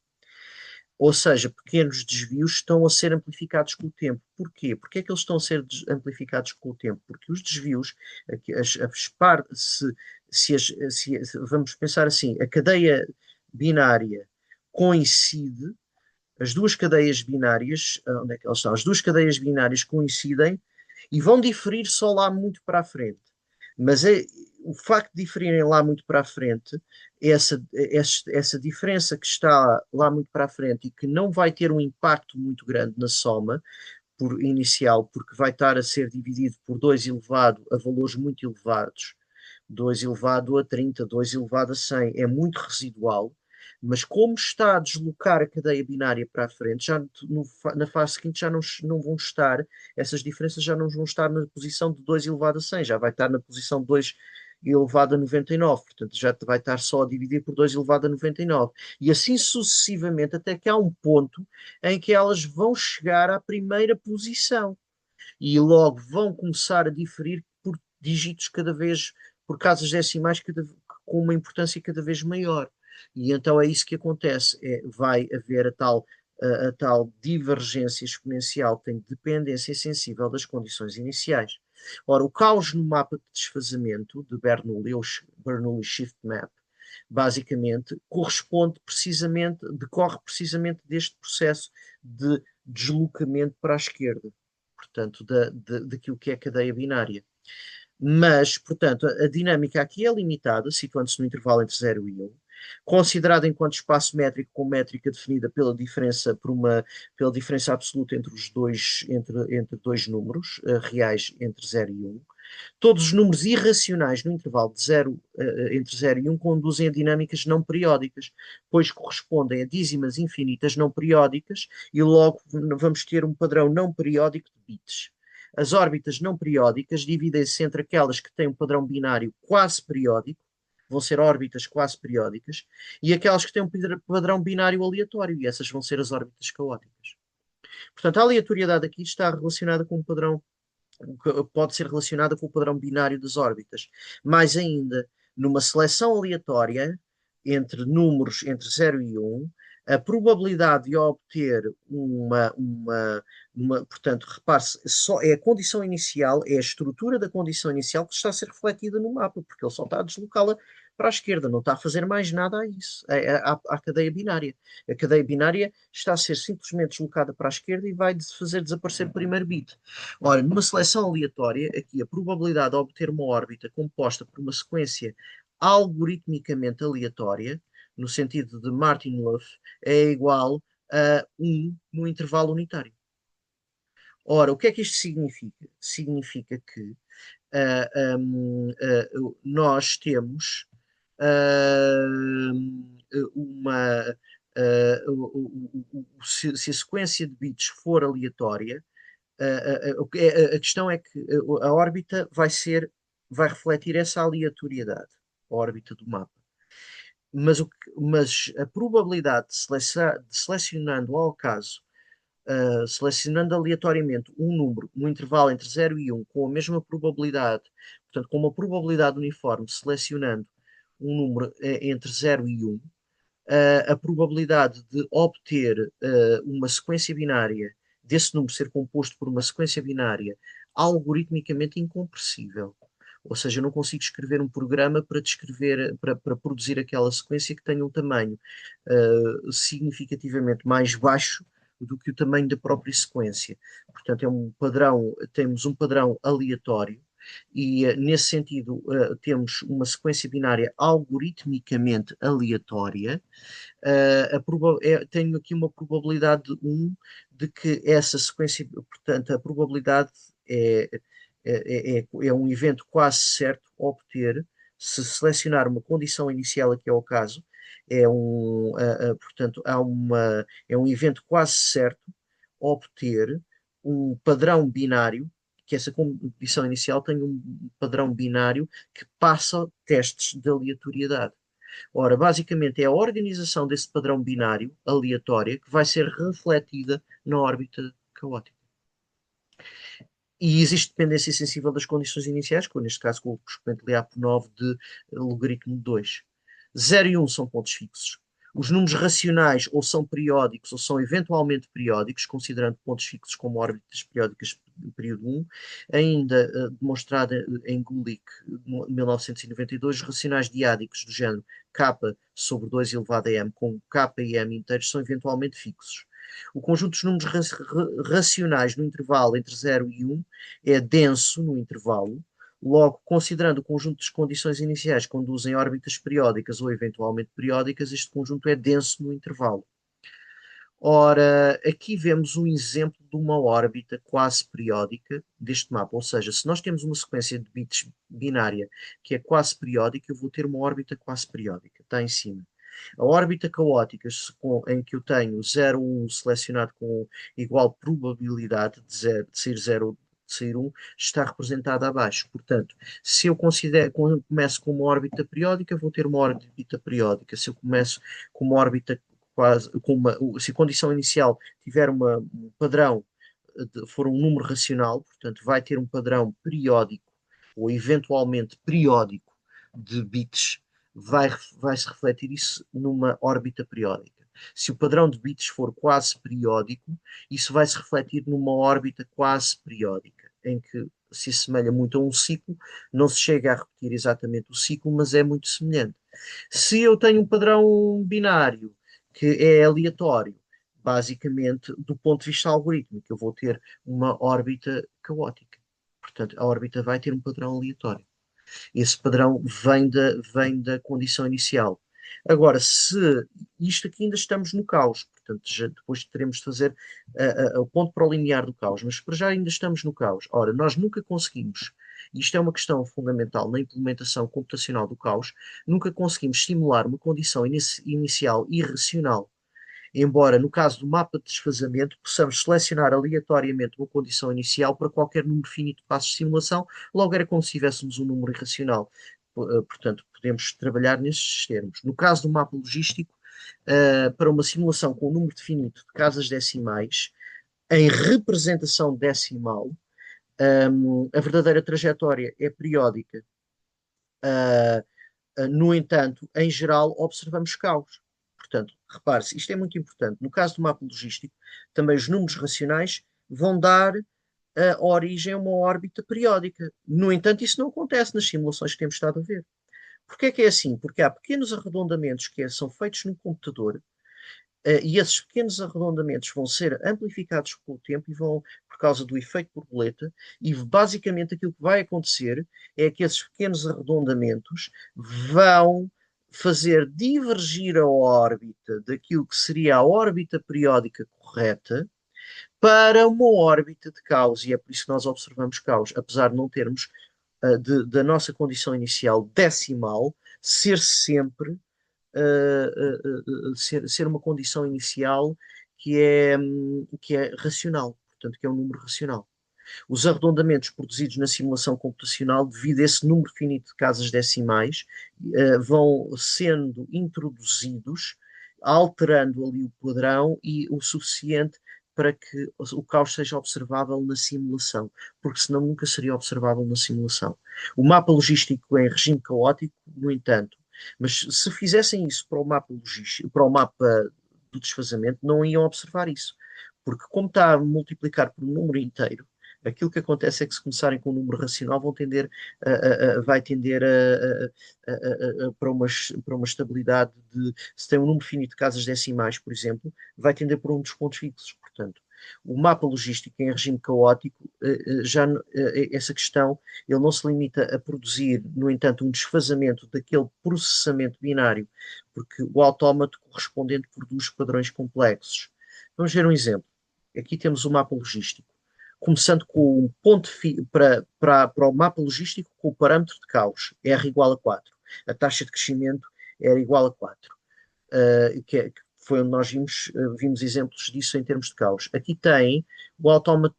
Ou seja, pequenos desvios estão a ser amplificados com o tempo. Porquê? Porque é que eles estão a ser amplificados com o tempo? Porque os desvios, vamos pensar assim, a cadeia binária coincide, as duas cadeias binárias, onde é que elas estão? As duas cadeias binárias coincidem e vão diferir só lá muito para a frente. Mas o facto de diferirem lá muito para a frente, essa diferença que está lá muito para a frente e que não vai ter um impacto muito grande na soma por inicial, porque vai estar a ser dividido por 2 elevado a valores muito elevados, 2 elevado a 30, 2 elevado a 100, é muito residual, mas como está a deslocar a cadeia binária para a frente, na fase seguinte já não vão estar, essas diferenças já não vão estar na posição de 2 elevado a 100, já vai estar na posição de 2 elevado a 99, portanto já vai estar só a dividir por 2 elevado a 99. E assim sucessivamente, até que há um ponto em que elas vão chegar à primeira posição e logo vão começar a diferir por dígitos cada vez, por casas decimais com uma importância cada vez maior. E então é isso que acontece, vai haver a tal divergência exponencial, tem dependência sensível das condições iniciais. Ora, o caos no mapa de desfazamento de Bernoulli, ou Bernoulli Shift Map, basicamente decorre precisamente deste processo de deslocamento para a esquerda, portanto, daquilo que é a cadeia binária. Mas, portanto, a dinâmica aqui é limitada, situando-se no intervalo entre 0 e 1, considerada enquanto espaço métrico com métrica definida pela diferença absoluta entre os dois, entre dois números reais entre 0 e 1. Todos os números irracionais no intervalo de 0, entre 0 e 1 conduzem a dinâmicas não periódicas, pois correspondem a dízimas infinitas não periódicas e logo vamos ter um padrão não periódico de bits. As órbitas não periódicas dividem-se entre aquelas que têm um padrão binário quase periódico, vão ser órbitas quase periódicas, e aquelas que têm um padrão binário aleatório, e essas vão ser as órbitas caóticas. Portanto, a aleatoriedade aqui está relacionada com um padrão pode ser relacionada com o padrão binário das órbitas. Mais ainda, numa seleção aleatória entre números entre 0 e 1, a probabilidade de obter portanto, repare-se, só é a condição inicial, é a estrutura da condição inicial que está a ser refletida no mapa, porque ele só está a deslocá-la para a esquerda, não está a fazer mais nada a isso, à cadeia binária. A cadeia binária está a ser simplesmente deslocada para a esquerda e vai fazer desaparecer o primeiro bit. Ora, numa seleção aleatória, aqui a probabilidade de obter uma órbita composta por uma sequência algoritmicamente aleatória, no sentido de Martin-Löf, é igual a 1 no intervalo unitário. Ora, o que é que isto significa? Significa que nós temos uma. Se a sequência de bits for aleatória, a questão é que a órbita vai refletir essa aleatoriedade, a órbita do mapa. Mas a probabilidade de selecionando ao acaso, selecionando aleatoriamente um número no intervalo entre 0 e 1 com a mesma probabilidade, portanto, com uma probabilidade uniforme, selecionando um número entre 0 e 1, a probabilidade de obter uma sequência binária, desse número ser composto por uma sequência binária algoritmicamente incompressível. Ou seja, eu não consigo escrever um programa para descrever, para produzir aquela sequência que tenha um tamanho significativamente mais baixo do que o tamanho da própria sequência. Portanto, é um padrão, temos um padrão aleatório e, nesse sentido, temos uma sequência binária algoritmicamente aleatória. Tenho aqui uma probabilidade de 1 de que essa sequência, portanto, a probabilidade é um evento quase certo obter, se selecionar uma condição inicial, aqui é o caso, portanto, é um evento quase certo obter um padrão binário, que essa condição inicial tem um padrão binário que passa testes de aleatoriedade. Ora, basicamente é a organização desse padrão binário aleatória que vai ser refletida na órbita caótica. E existe dependência sensível das condições iniciais, que neste caso com o correspondente LA por 9 de logaritmo de 2. 0 e 1 são pontos fixos. Os números racionais ou são periódicos ou são eventualmente periódicos, considerando pontos fixos como órbitas periódicas do período 1, ainda demonstrada em Gulick, 1992, os racionais diádicos do género k sobre 2 elevado a m, com k e m inteiros, são eventualmente fixos. O conjunto dos números racionais no intervalo entre 0 e 1 é denso no intervalo. Logo, considerando o conjunto de condições iniciais que conduzem a órbitas periódicas ou eventualmente periódicas, este conjunto é denso no intervalo. Ora, aqui vemos um exemplo de uma órbita quase periódica deste mapa, ou seja, se nós temos uma sequência de bits binária que é quase periódica, eu vou ter uma órbita quase periódica, está em cima. A órbita caótica, em que eu tenho 0, 1 selecionado com igual probabilidade de sair 0 de sair 1, está representada abaixo. Portanto, se eu começo com uma órbita periódica, vou ter uma órbita periódica. Se eu começo com uma órbita quase, se a condição inicial tiver um padrão, for um número racional, portanto, vai ter um padrão periódico ou eventualmente periódico de bits, vai-se refletir isso numa órbita periódica. Se o padrão de bits for quase periódico, isso vai se refletir numa órbita quase periódica, em que se assemelha muito a um ciclo, não se chega a repetir exatamente o ciclo, mas é muito semelhante. Se eu tenho um padrão binário que é aleatório, basicamente, do ponto de vista algorítmico, eu vou ter uma órbita caótica. Portanto, a órbita vai ter um padrão aleatório. Esse padrão vem da condição inicial. Agora, se isto aqui ainda estamos no caos, portanto, depois teremos de fazer o ponto para o limiar do caos, mas para já ainda estamos no caos. Ora, nós nunca conseguimos, e isto é uma questão fundamental na implementação computacional do caos, nunca conseguimos simular uma condição inicial irracional. Embora, no caso do mapa de desfazamento, possamos selecionar aleatoriamente uma condição inicial para qualquer número finito de passos de simulação, logo era como se tivéssemos um número irracional. Portanto, podemos trabalhar nestes termos. No caso do mapa logístico, para uma simulação com um número finito de casas decimais, em representação decimal, a verdadeira trajetória é periódica. No entanto, em geral, observamos caos. Portanto, repare-se, isto é muito importante. No caso do mapa logístico, também os números racionais vão dar a origem a uma órbita periódica. No entanto, isso não acontece nas simulações que temos estado a ver. Porquê é que é assim? Porque há pequenos arredondamentos que são feitos no computador e esses pequenos arredondamentos vão ser amplificados com o tempo e vão, por causa do efeito borboleta, e basicamente aquilo que vai acontecer é que esses pequenos arredondamentos vão fazer divergir a órbita daquilo que seria a órbita periódica correta para uma órbita de caos, e é por isso que nós observamos caos, apesar de não termos da nossa condição inicial decimal ser sempre ser uma condição inicial que é racional, portanto, que é um número racional. Os arredondamentos produzidos na simulação computacional, devido a esse número finito de casas decimais, vão sendo introduzidos, alterando ali o padrão e o suficiente para que o caos seja observável na simulação, porque senão nunca seria observável na simulação. O mapa logístico em regime caótico, no entanto, Mas se fizessem isso para o mapa logístico, para o mapa do desfazamento, não iam observar isso. Porque como está a multiplicar por um número inteiro, aquilo que acontece é que se começarem com um número racional vão tender vai tender para uma estabilidade de, se tem um número finito de casas decimais, por exemplo, vai tender para um dos pontos fixos. Portanto, o mapa logístico em regime caótico, essa questão, ele não se limita a produzir, no entanto, um desfazamento daquele processamento binário, porque o autómato correspondente produz padrões complexos. Vamos ver um exemplo. Aqui temos o mapa logístico, começando com um ponto para o mapa logístico com o parâmetro de caos, R igual a 4. A taxa de crescimento era igual a 4, que foi onde nós vimos exemplos disso em termos de caos. Aqui tem o autómato,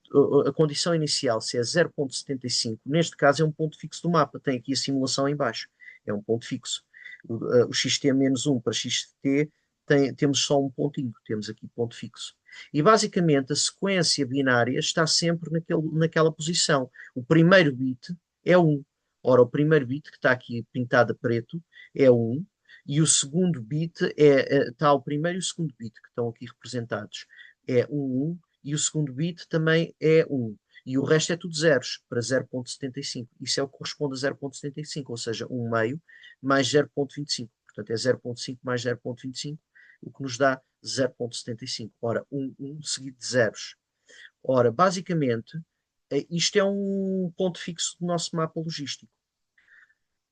a condição inicial, se é 0.75, neste caso é um ponto fixo do mapa, tem aqui a simulação em baixo, é um ponto fixo. O xt-1 para xt temos só um pontinho, temos aqui ponto fixo. E basicamente a sequência binária está sempre naquela posição. O primeiro bit é 1. Ora, o primeiro bit, que está aqui pintado a preto, é 1, e o segundo bit está o primeiro e o segundo bit, que estão aqui representados, é 1, e o segundo bit também é 1. E o resto é tudo zeros, para 0.75. Isso é o que corresponde a 0.75, ou seja, 1 meio mais 0.25. Portanto, é 0.5 mais 0.25, o que nos dá 0.75. Ora, 1 seguido de zeros. Ora, basicamente, isto é um ponto fixo do nosso mapa logístico.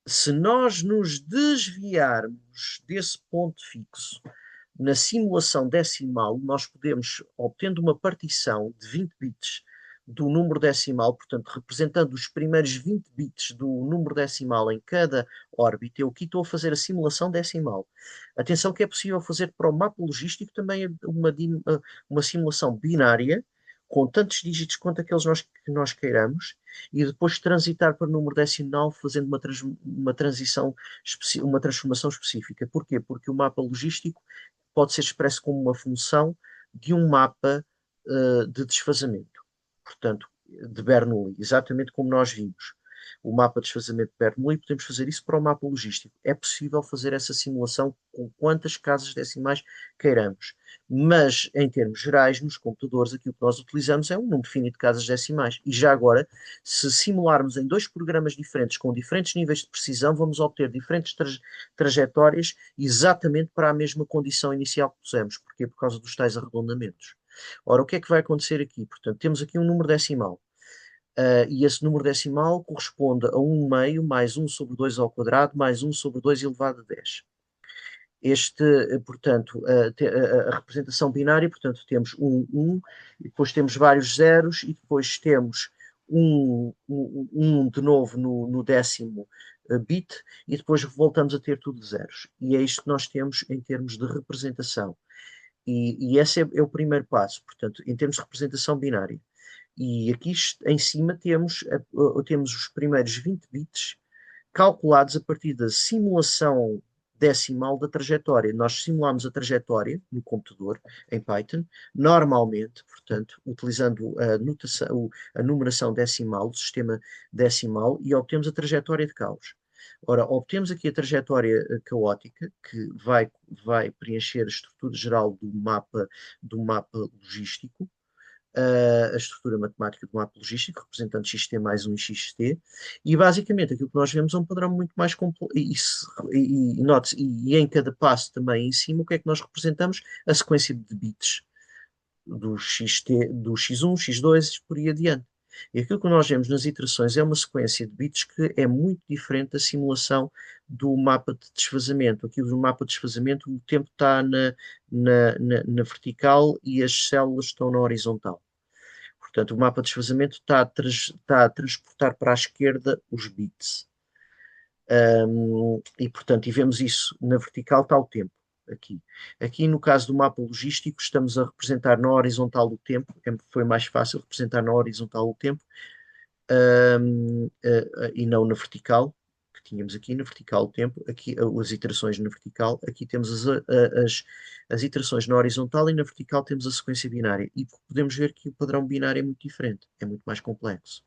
Se nós nos desviarmos desse ponto fixo na simulação decimal, nós podemos, obtendo uma partição de 20 bits do número decimal, portanto, representando os primeiros 20 bits do número decimal em cada órbita. Eu aqui estou a fazer a simulação decimal. Atenção que é possível fazer para o mapa logístico também uma simulação binária, com tantos dígitos quanto aqueles que nós queiramos, e depois transitar para o número decimal fazendo uma transição, uma transformação específica. Porquê? Porque o mapa logístico pode ser expresso como uma função de um mapa de desfazamento. Portanto, de Bernoulli, exatamente como nós vimos. O mapa de desfazamento de Bernoulli, podemos fazer isso para o mapa logístico. É possível fazer essa simulação com quantas casas decimais queiramos. Mas, em termos gerais, nos computadores, aquilo que nós utilizamos é um número finito de casas decimais. E já agora, se simularmos em dois programas diferentes, com diferentes níveis de precisão, vamos obter diferentes trajetórias exatamente para a mesma condição inicial que pusemos. Porquê? Por causa dos tais arredondamentos. Ora, o que é que vai acontecer aqui? Portanto, temos aqui um número decimal. E esse número decimal corresponde a 1 meio mais 1 sobre 2 ao quadrado mais 1 sobre 2 elevado a 10. Portanto, a representação binária, portanto, temos 1, e depois temos vários zeros, e depois temos 1 de novo no décimo bit, e depois voltamos a ter tudo zeros. E é isto que nós temos em termos de representação. E esse é o primeiro passo, portanto, em termos de representação binária. E aqui em cima temos os primeiros 20 bits calculados a partir da simulação decimal da trajetória. Nós simulamos a trajetória no computador, em Python, normalmente, portanto, utilizando a numeração decimal, o sistema decimal, e obtemos a trajetória de caos. Ora, obtemos aqui a trajetória caótica, que vai preencher a estrutura geral do mapa logístico, a estrutura matemática do mapa logístico, representando xt mais 1 e xt, e basicamente aquilo que nós vemos é um padrão muito mais complexo, e note-se, e em cada passo também em cima, o que é que nós representamos? A sequência de bits do x1, x2, por aí adiante. E aquilo que nós vemos nas iterações é uma sequência de bits que é muito diferente da simulação do mapa de desfazamento. Aqui no mapa de desfazamento o tempo está na vertical e as células estão na horizontal. Portanto, o mapa de desfazamento está a transportar para a esquerda os bits. E, portanto, e vemos isso na vertical, está o tempo. Aqui. Aqui, no caso do mapa logístico, estamos a representar na horizontal o tempo, foi mais fácil representar na horizontal o tempo, e não na vertical, que tínhamos aqui na vertical o tempo, aqui as iterações na vertical, aqui temos as iterações na horizontal, e na vertical temos a sequência binária, e podemos ver que o padrão binário é muito diferente, é muito mais complexo.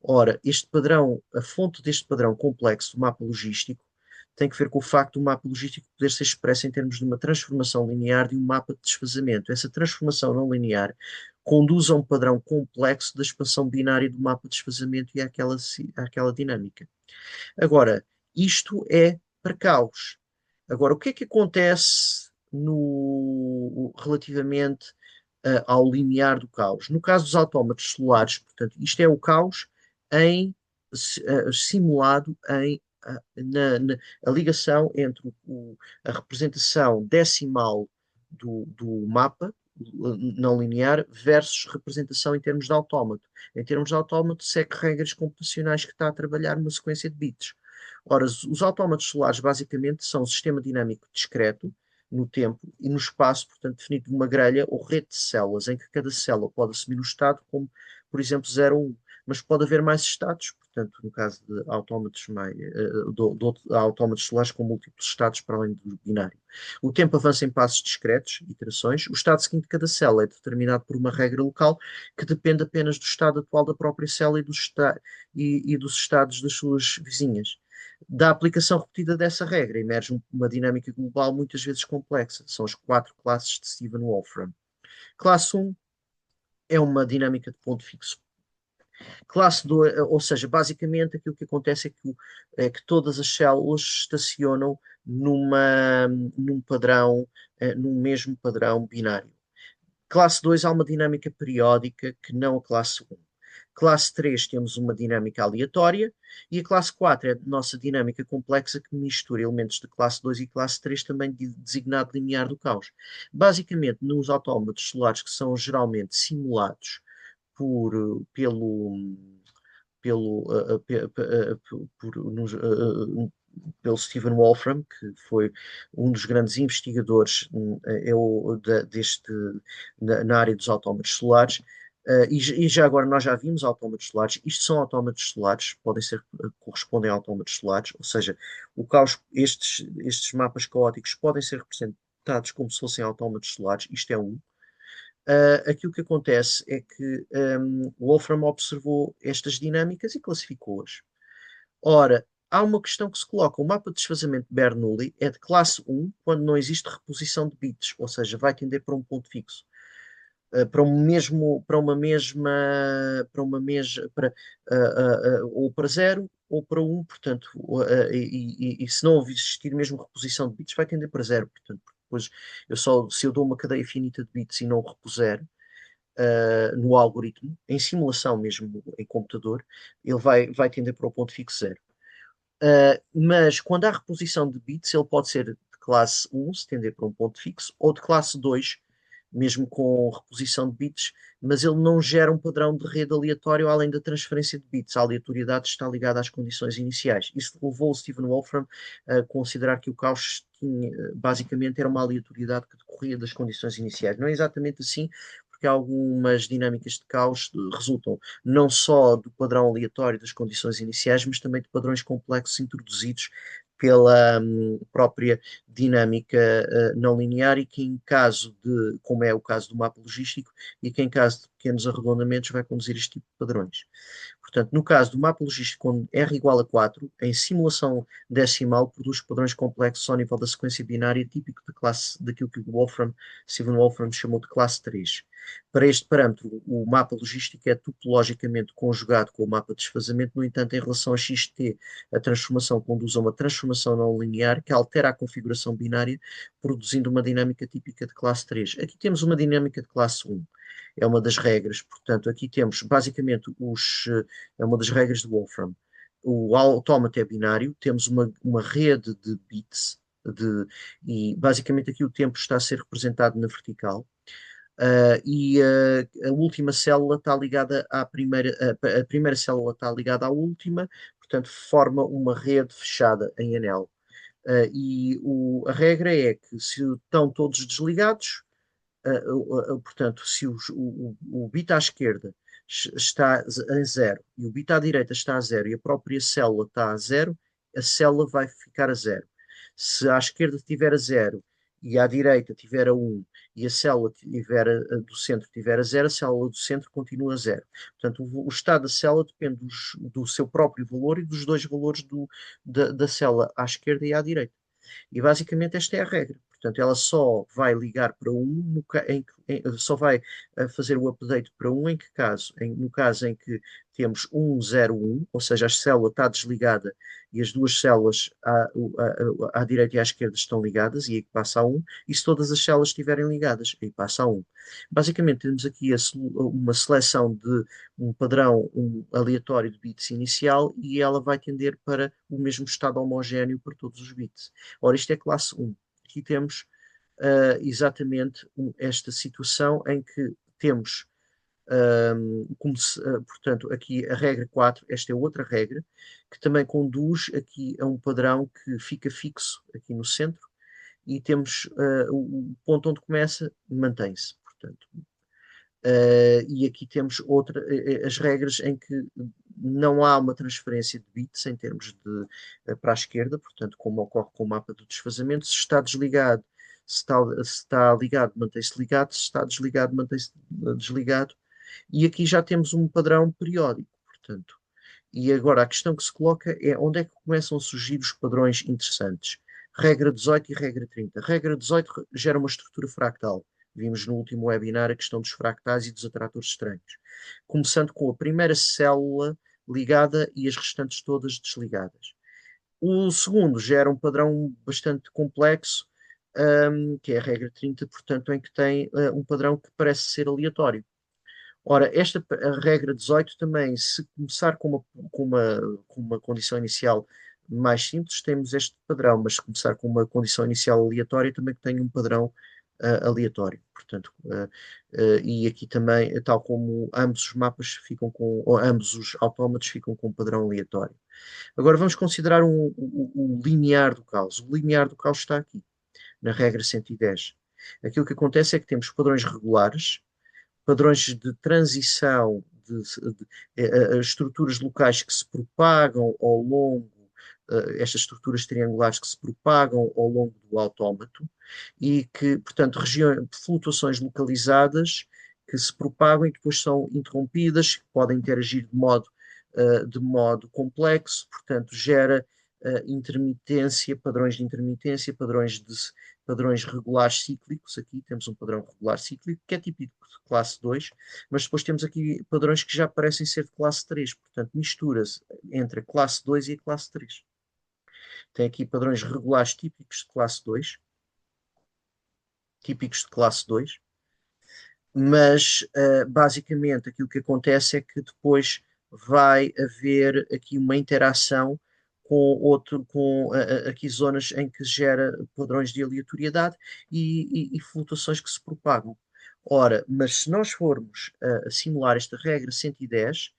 Ora, este padrão, a fonte deste padrão complexo do mapa logístico tem que ver com o facto do mapa logístico poder ser expresso em termos de uma transformação linear de um mapa de desfazamento. Essa transformação não linear conduz a um padrão complexo da expansão binária do mapa de desfazamento e àquela dinâmica. Agora, isto é para caos. Agora, o que é que acontece relativamente ao limiar do caos? No caso dos autómatos solares, portanto, isto é o caos em, simulado em a ligação entre a representação decimal do mapa não linear versus representação em termos de autómato. Em termos de autómato, segue regras computacionais que está a trabalhar uma sequência de bits. Ora, os autómatos solares basicamente são um sistema dinâmico discreto no tempo e no espaço, portanto, definido de uma grelha ou rede de células, em que cada célula pode assumir um estado como, por exemplo, 0 ou 1, mas pode haver mais estados, portanto, no caso de autómatos, autómatos solares com múltiplos estados para além do binário. O tempo avança em passos discretos, iterações. O estado seguinte de cada célula é determinado por uma regra local que depende apenas do estado atual da própria célula e dos estados das suas vizinhas. Da aplicação repetida dessa regra emerge uma dinâmica global muitas vezes complexa. São as 4 classes de Stephen Wolfram. Classe 1 é uma dinâmica de ponto fixo. Classe 2, ou seja, basicamente aquilo que acontece é que todas as células estacionam num padrão, num mesmo padrão binário. Classe 2 há uma dinâmica periódica que não a classe 1. Classe 3 temos uma dinâmica aleatória e a classe 4 é a nossa dinâmica complexa que mistura elementos de classe 2 e classe 3 também designado linear do caos. Basicamente, nos autómatos solares que são geralmente simulados por, pelo, pelo, pelo Stephen Wolfram, que foi um dos grandes investigadores na área dos autómatos solares. E já agora nós já vimos autómatos solares. Isto são autómatos solares, correspondem a autómatos solares, ou seja, o caos, estes mapas caóticos podem ser representados como se fossem autómatos solares. Isto é um. Aquilo que acontece é que Wolfram observou estas dinâmicas e classificou-as. Ora, há uma questão que se coloca: o mapa de desfazamento de Bernoulli é de classe 1 quando não existe reposição de bits, ou seja, vai tender para um ponto fixo. Ou para 0 ou para 1, portanto, e se não existir mesmo reposição de bits, vai tender para 0, portanto, depois se eu dou uma cadeia finita de bits e não o repuser no algoritmo, em simulação mesmo em computador, ele vai tender para o ponto fixo 0. Mas quando há reposição de bits, ele pode ser de classe 1, se tender para um ponto fixo, ou de classe 2, mesmo com reposição de bits, mas ele não gera um padrão de rede aleatório além da transferência de bits. A aleatoriedade está ligada às condições iniciais. Isso levou o Stephen Wolfram a considerar que o caos basicamente era uma aleatoriedade que decorria das condições iniciais. Não é exatamente assim, porque algumas dinâmicas de caos resultam não só do padrão aleatório das condições iniciais, mas também de padrões complexos introduzidos pela própria dinâmica não linear e que em caso de, como é o caso do mapa logístico, e que em caso de pequenos arredondamentos vai conduzir este tipo de padrões. Portanto, no caso do mapa logístico, quando R igual a 4, em simulação decimal, produz padrões complexos ao nível da sequência binária típico da classe, daquilo que Stephen Wolfram chamou de classe 3. Para este parâmetro, o mapa logístico é topologicamente conjugado com o mapa de desfazamento. No entanto, em relação a xt, a transformação conduz a uma transformação não linear que altera a configuração binária, produzindo uma dinâmica típica de classe 3. Aqui temos uma dinâmica de classe 1. É uma das regras. Portanto, aqui temos basicamente é uma das regras de Wolfram. O autómata é binário, temos uma rede de bits, e basicamente aqui o tempo está a ser representado na vertical. A última célula está ligada à primeira, a primeira célula está ligada à última, portanto, forma uma rede fechada em anel. A regra é que se estão todos desligados, portanto, se o bit à esquerda está a 0 e o bit à direita está a 0 e a própria célula está a 0, a célula vai ficar a 0. Se à esquerda estiver a 0 e à direita tiver a 1 e a célula tiver do centro tiver a 0, a célula do centro continua a 0. Portanto, o estado da célula depende do seu próprio valor e dos dois valores da célula à esquerda e à direita. E basicamente esta é a regra. Portanto, ela só vai ligar para um só vai fazer o update para um em que caso? No caso em que temos 101, ou seja, a célula está desligada e as duas células à direita e à esquerda estão ligadas, e aí passa a 1, e se todas as células estiverem ligadas, aí passa a 1. Basicamente, temos aqui uma seleção de um padrão aleatório de bits inicial e ela vai tender para o mesmo estado homogéneo para todos os bits. Ora, isto é classe 1. Aqui temos exatamente esta situação em que temos, portanto, aqui a regra 4, esta é outra regra, que também conduz aqui a um padrão que fica fixo aqui no centro, e temos o ponto onde começa, mantém-se, portanto. E aqui temos as regras em que não há uma transferência de bits em termos de para a esquerda, portanto, como ocorre com o mapa do desfazamento. Se está desligado, se está ligado, mantém-se ligado, se está desligado, mantém-se desligado. E aqui já temos um padrão periódico, portanto. E agora a questão que se coloca é onde é que começam a surgir os padrões interessantes. Regra 18 e regra 30. Regra 18 gera uma estrutura fractal. Vimos no último webinar a questão dos fractais e dos atratos estranhos. Começando com a primeira célula ligada e as restantes todas desligadas. O segundo gera um padrão bastante complexo, que é a regra 30, portanto, em que tem um padrão que parece ser aleatório. Ora, esta a regra 18 também, se começar com uma condição inicial mais simples, temos este padrão, mas se começar com uma condição inicial aleatória, também tem um padrão aleatório. Portanto, e aqui também, tal como ambos os mapas ficam com, ou ambos os autómatos ficam com um padrão aleatório. Agora vamos considerar o linear do caos. O linear do caos está aqui, na regra 110. Aquilo que acontece é que temos padrões regulares, padrões de transição, estruturas locais que se propagam ao longo, estas estruturas triangulares que se propagam ao longo do autómato e que, portanto, flutuações localizadas que se propagam e depois são interrompidas, que podem interagir de modo complexo, portanto, gera intermitência, padrões de intermitência, padrões regulares cíclicos. Aqui temos um padrão regular cíclico que é típico de classe 2, mas depois temos aqui padrões que já parecem ser de classe 3, portanto, mistura-se entre a classe 2 e a classe 3. Tem aqui padrões regulares típicos de classe 2, mas basicamente aquilo que acontece é que depois vai haver aqui uma interação com aqui zonas em que gera padrões de aleatoriedade e flutuações que se propagam. Ora, mas se nós formos a simular esta regra 110,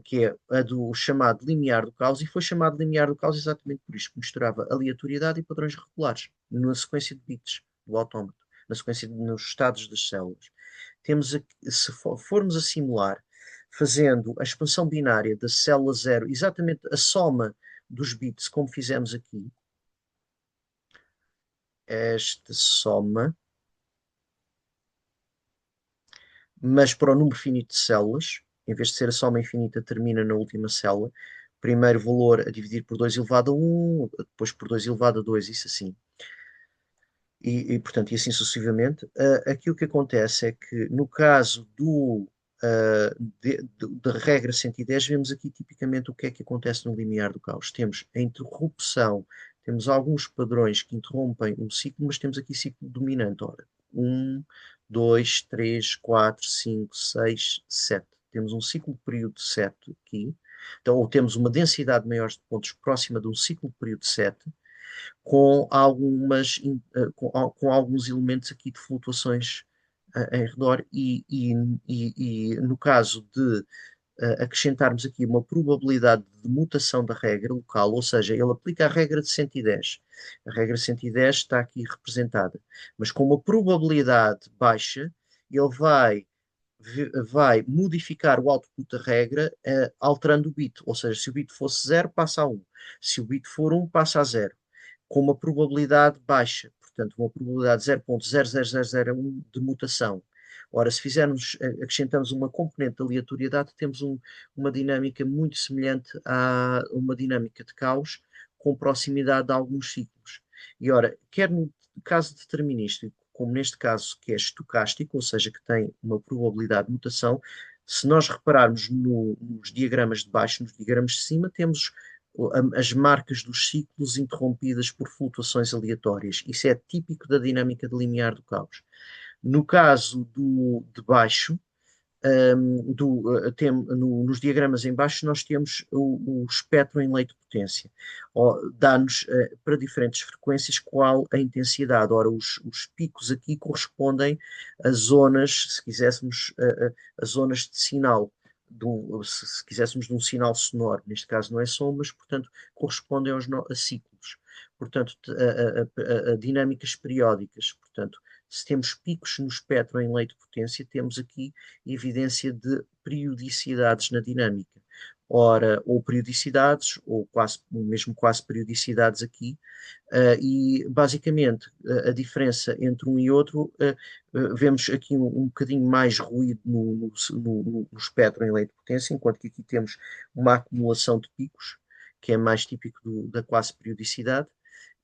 que é a do chamado limiar do caos, e foi chamado limiar do caos exatamente por isto, que misturava aleatoriedade e padrões regulares, na sequência de bits do autómato, nos estados das células. Se formos a simular, fazendo a expansão binária da célula 0, exatamente a soma dos bits, como fizemos aqui, esta soma, mas para o número finito de células, em vez de ser a soma infinita, termina na última célula. Primeiro valor a dividir por 2 elevado a 1, depois por 2 elevado a 2, isso assim. Portanto, e assim sucessivamente. Aquilo que acontece é que, no caso da regra 110, vemos aqui tipicamente o que é que acontece no limiar do caos. Temos a interrupção, temos alguns padrões que interrompem um ciclo, mas temos aqui ciclo dominante. Ora, 1, 2, 3, 4, 5, 6, 7. Temos um ciclo de período 7 aqui. Então, ou temos uma densidade maior de pontos próxima de um ciclo de período 7, com alguns elementos aqui de flutuações em redor, e no caso de acrescentarmos aqui uma probabilidade de mutação da regra local, ou seja, ele aplica a regra de 110. A regra 110 está aqui representada, mas com uma probabilidade baixa, ele vai modificar o output da regra alterando o bit, ou seja, se o bit fosse 0, passa a 1. Se o bit for 1, passa a 0, com uma probabilidade baixa. portanto, uma probabilidade de 0,00001 de mutação. Ora, se fizermos, acrescentamos uma componente de aleatoriedade, temos uma dinâmica muito semelhante a uma dinâmica de caos, com proximidade de alguns ciclos. E ora, quer no caso determinístico, como neste caso que é estocástico, ou seja, que tem uma probabilidade de mutação, se nós repararmos nos diagramas de baixo, nos diagramas de cima, temos as marcas dos ciclos interrompidas por flutuações aleatórias. Isso é típico da dinâmica de limiar do caos. No caso de baixo, nos diagramas em baixo, nós temos o espectro em lei de potência. Dá-nos para diferentes frequências qual a intensidade. Ora, os picos aqui correspondem a zonas, se quiséssemos, a zonas de sinal. Se quiséssemos de um sinal sonoro, neste caso não é som, mas portanto correspondem a ciclos, portanto a dinâmicas periódicas, portanto se temos picos no espectro em lei de potência, temos aqui evidência de periodicidades na dinâmica. Ora, ou periodicidades, ou quase, mesmo quase periodicidades aqui, e basicamente a diferença entre um e outro, vemos aqui um bocadinho mais ruído no espectro em lei de potência, enquanto que aqui temos uma acumulação de picos, que é mais típico da classe periodicidade,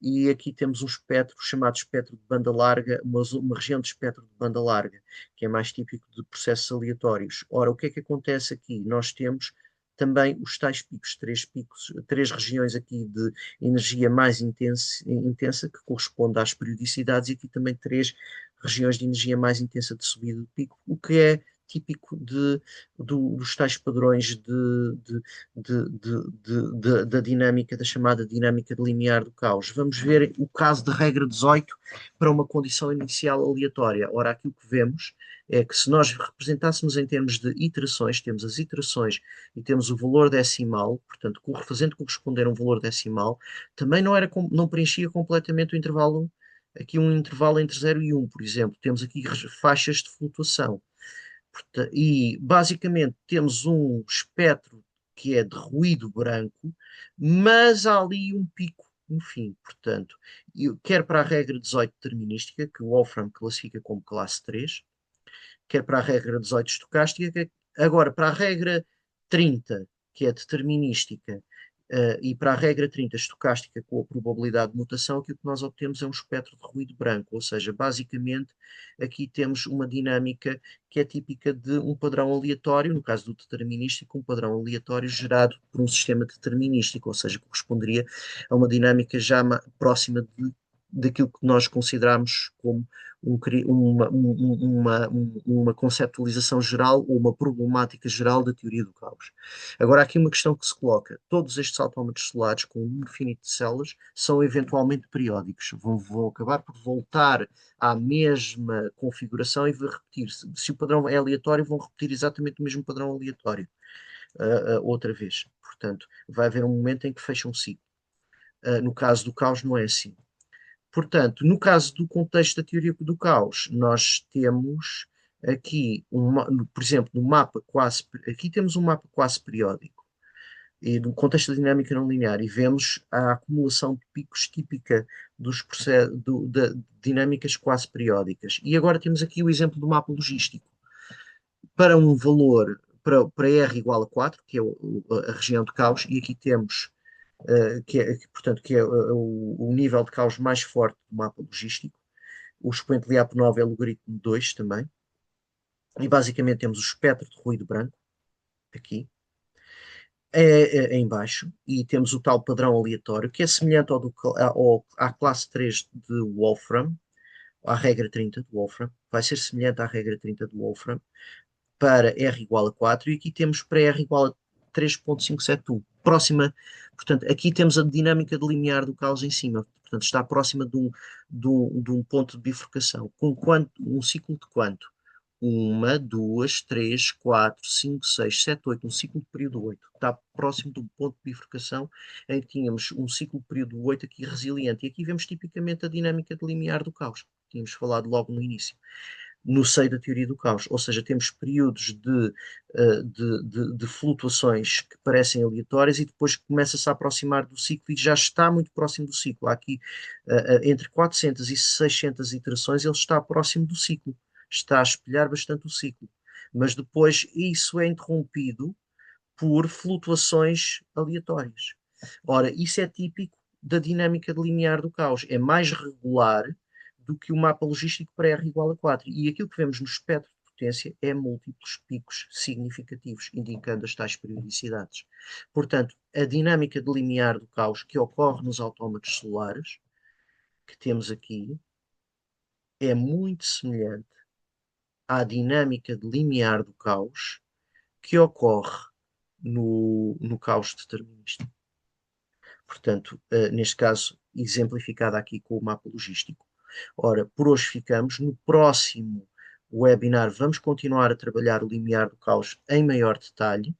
e aqui temos um espectro chamado espectro de banda larga, uma região de espectro de banda larga, que é mais típico de processos aleatórios. Ora, o que é que acontece aqui? Nós temos também os tais picos, três regiões aqui de energia mais intensa, que corresponde às periodicidades, e aqui também três regiões de energia mais intensa de subida de pico, o que é típico dos tais padrões da dinâmica, da chamada dinâmica de limiar do caos. Vamos ver o caso de regra 18 para uma condição inicial aleatória. Ora, aqui o que vemos é que se nós representássemos em termos de iterações, temos as iterações e temos o valor decimal, portanto, fazendo corresponder a um valor decimal, também não preenchia completamente o intervalo, aqui um intervalo entre 0 e 1, por exemplo. Temos aqui faixas de flutuação. E basicamente temos um espectro que é de ruído branco, mas há ali um pico no fim. Portanto, quer para a regra 18 determinística, que o Wolfram classifica como classe 3, quer para a regra 18 estocástica, agora para a regra 30, que é determinística, e para a regra 30 estocástica com a probabilidade de mutação, aqui o que nós obtemos é um espectro de ruído branco, ou seja, basicamente aqui temos uma dinâmica que é típica de um padrão aleatório, no caso do determinístico, um padrão aleatório gerado por um sistema determinístico, ou seja, corresponderia a uma dinâmica já próxima daquilo que nós consideramos como uma conceptualização geral ou uma problemática geral da teoria do caos. Agora, há aqui uma questão que se coloca: todos estes autómatos solares com um número finito de células são eventualmente periódicos, vão acabar por voltar à mesma configuração e vão repetir. Se o padrão é aleatório, vão repetir exatamente o mesmo padrão aleatório outra vez. Portanto, vai haver um momento em que fecha um ciclo. No caso do caos, não é assim. Portanto, no caso do contexto da teoria do caos, nós temos aqui, por exemplo, no mapa quase, aqui temos um mapa quase periódico, e no contexto da dinâmica não linear, e vemos a acumulação de picos típica de dinâmicas quase periódicas. E agora temos aqui o exemplo do mapa logístico. Para um valor, para R igual a 4, que é a região de caos, e aqui temos portanto, que é o nível de caos mais forte do mapa logístico. O expoente LIAP9 é logaritmo 2 também. E basicamente temos o espectro de ruído branco, aqui, em baixo, e temos o tal padrão aleatório, que é semelhante à classe 3 de Wolfram, à regra 30 de Wolfram, vai ser semelhante à regra 30 de Wolfram, para R igual a 4, e aqui temos para R igual a 3.571. Próxima, portanto, aqui temos a dinâmica de limiar do caos em cima, portanto, está próxima de um ponto de bifurcação. Um ciclo de quanto? Uma, duas, três, quatro, cinco, seis, sete, oito. Um ciclo de período 8. Está próximo do ponto de bifurcação em que tínhamos um ciclo de período 8 aqui resiliente. E aqui vemos tipicamente a dinâmica de limiar do caos. Tínhamos falado logo no início. no seio da teoria do caos. Ou seja, temos períodos de flutuações que parecem aleatórias e depois começa-se a aproximar do ciclo e já está muito próximo do ciclo. Há aqui, entre 400 e 600 iterações, ele está próximo do ciclo. Está a espelhar bastante o ciclo. Mas depois isso é interrompido por flutuações aleatórias. Ora, isso é típico da dinâmica linear do caos. É mais regular do que o mapa logístico para R igual a 4. E aquilo que vemos no espectro de potência é múltiplos picos significativos, indicando as tais periodicidades. Portanto, a dinâmica linear do caos que ocorre nos autómatos solares, que temos aqui, é muito semelhante à dinâmica linear do caos que ocorre no caos determinista. Portanto, neste caso, exemplificada aqui com o mapa logístico. Ora, por hoje ficamos. No próximo webinar vamos continuar a trabalhar o limiar do caos em maior detalhe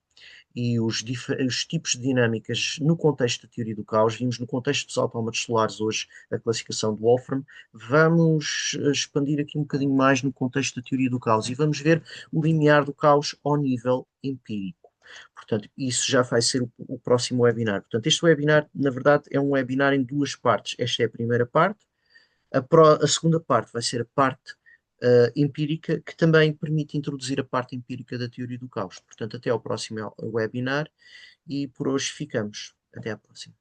e os tipos de dinâmicas no contexto da teoria do caos. Vimos no contexto dos autómatos solares hoje a classificação de Wolfram. Vamos expandir aqui um bocadinho mais no contexto da teoria do caos e vamos ver o limiar do caos ao nível empírico. Portanto, isso já vai ser o próximo webinar. Portanto, este webinar, na verdade, é um webinar em duas partes. Esta é a primeira parte. A segunda parte vai ser a parte empírica, que também permite introduzir a parte empírica da teoria do caos. Portanto, até ao próximo webinar e por hoje ficamos. Até à próxima.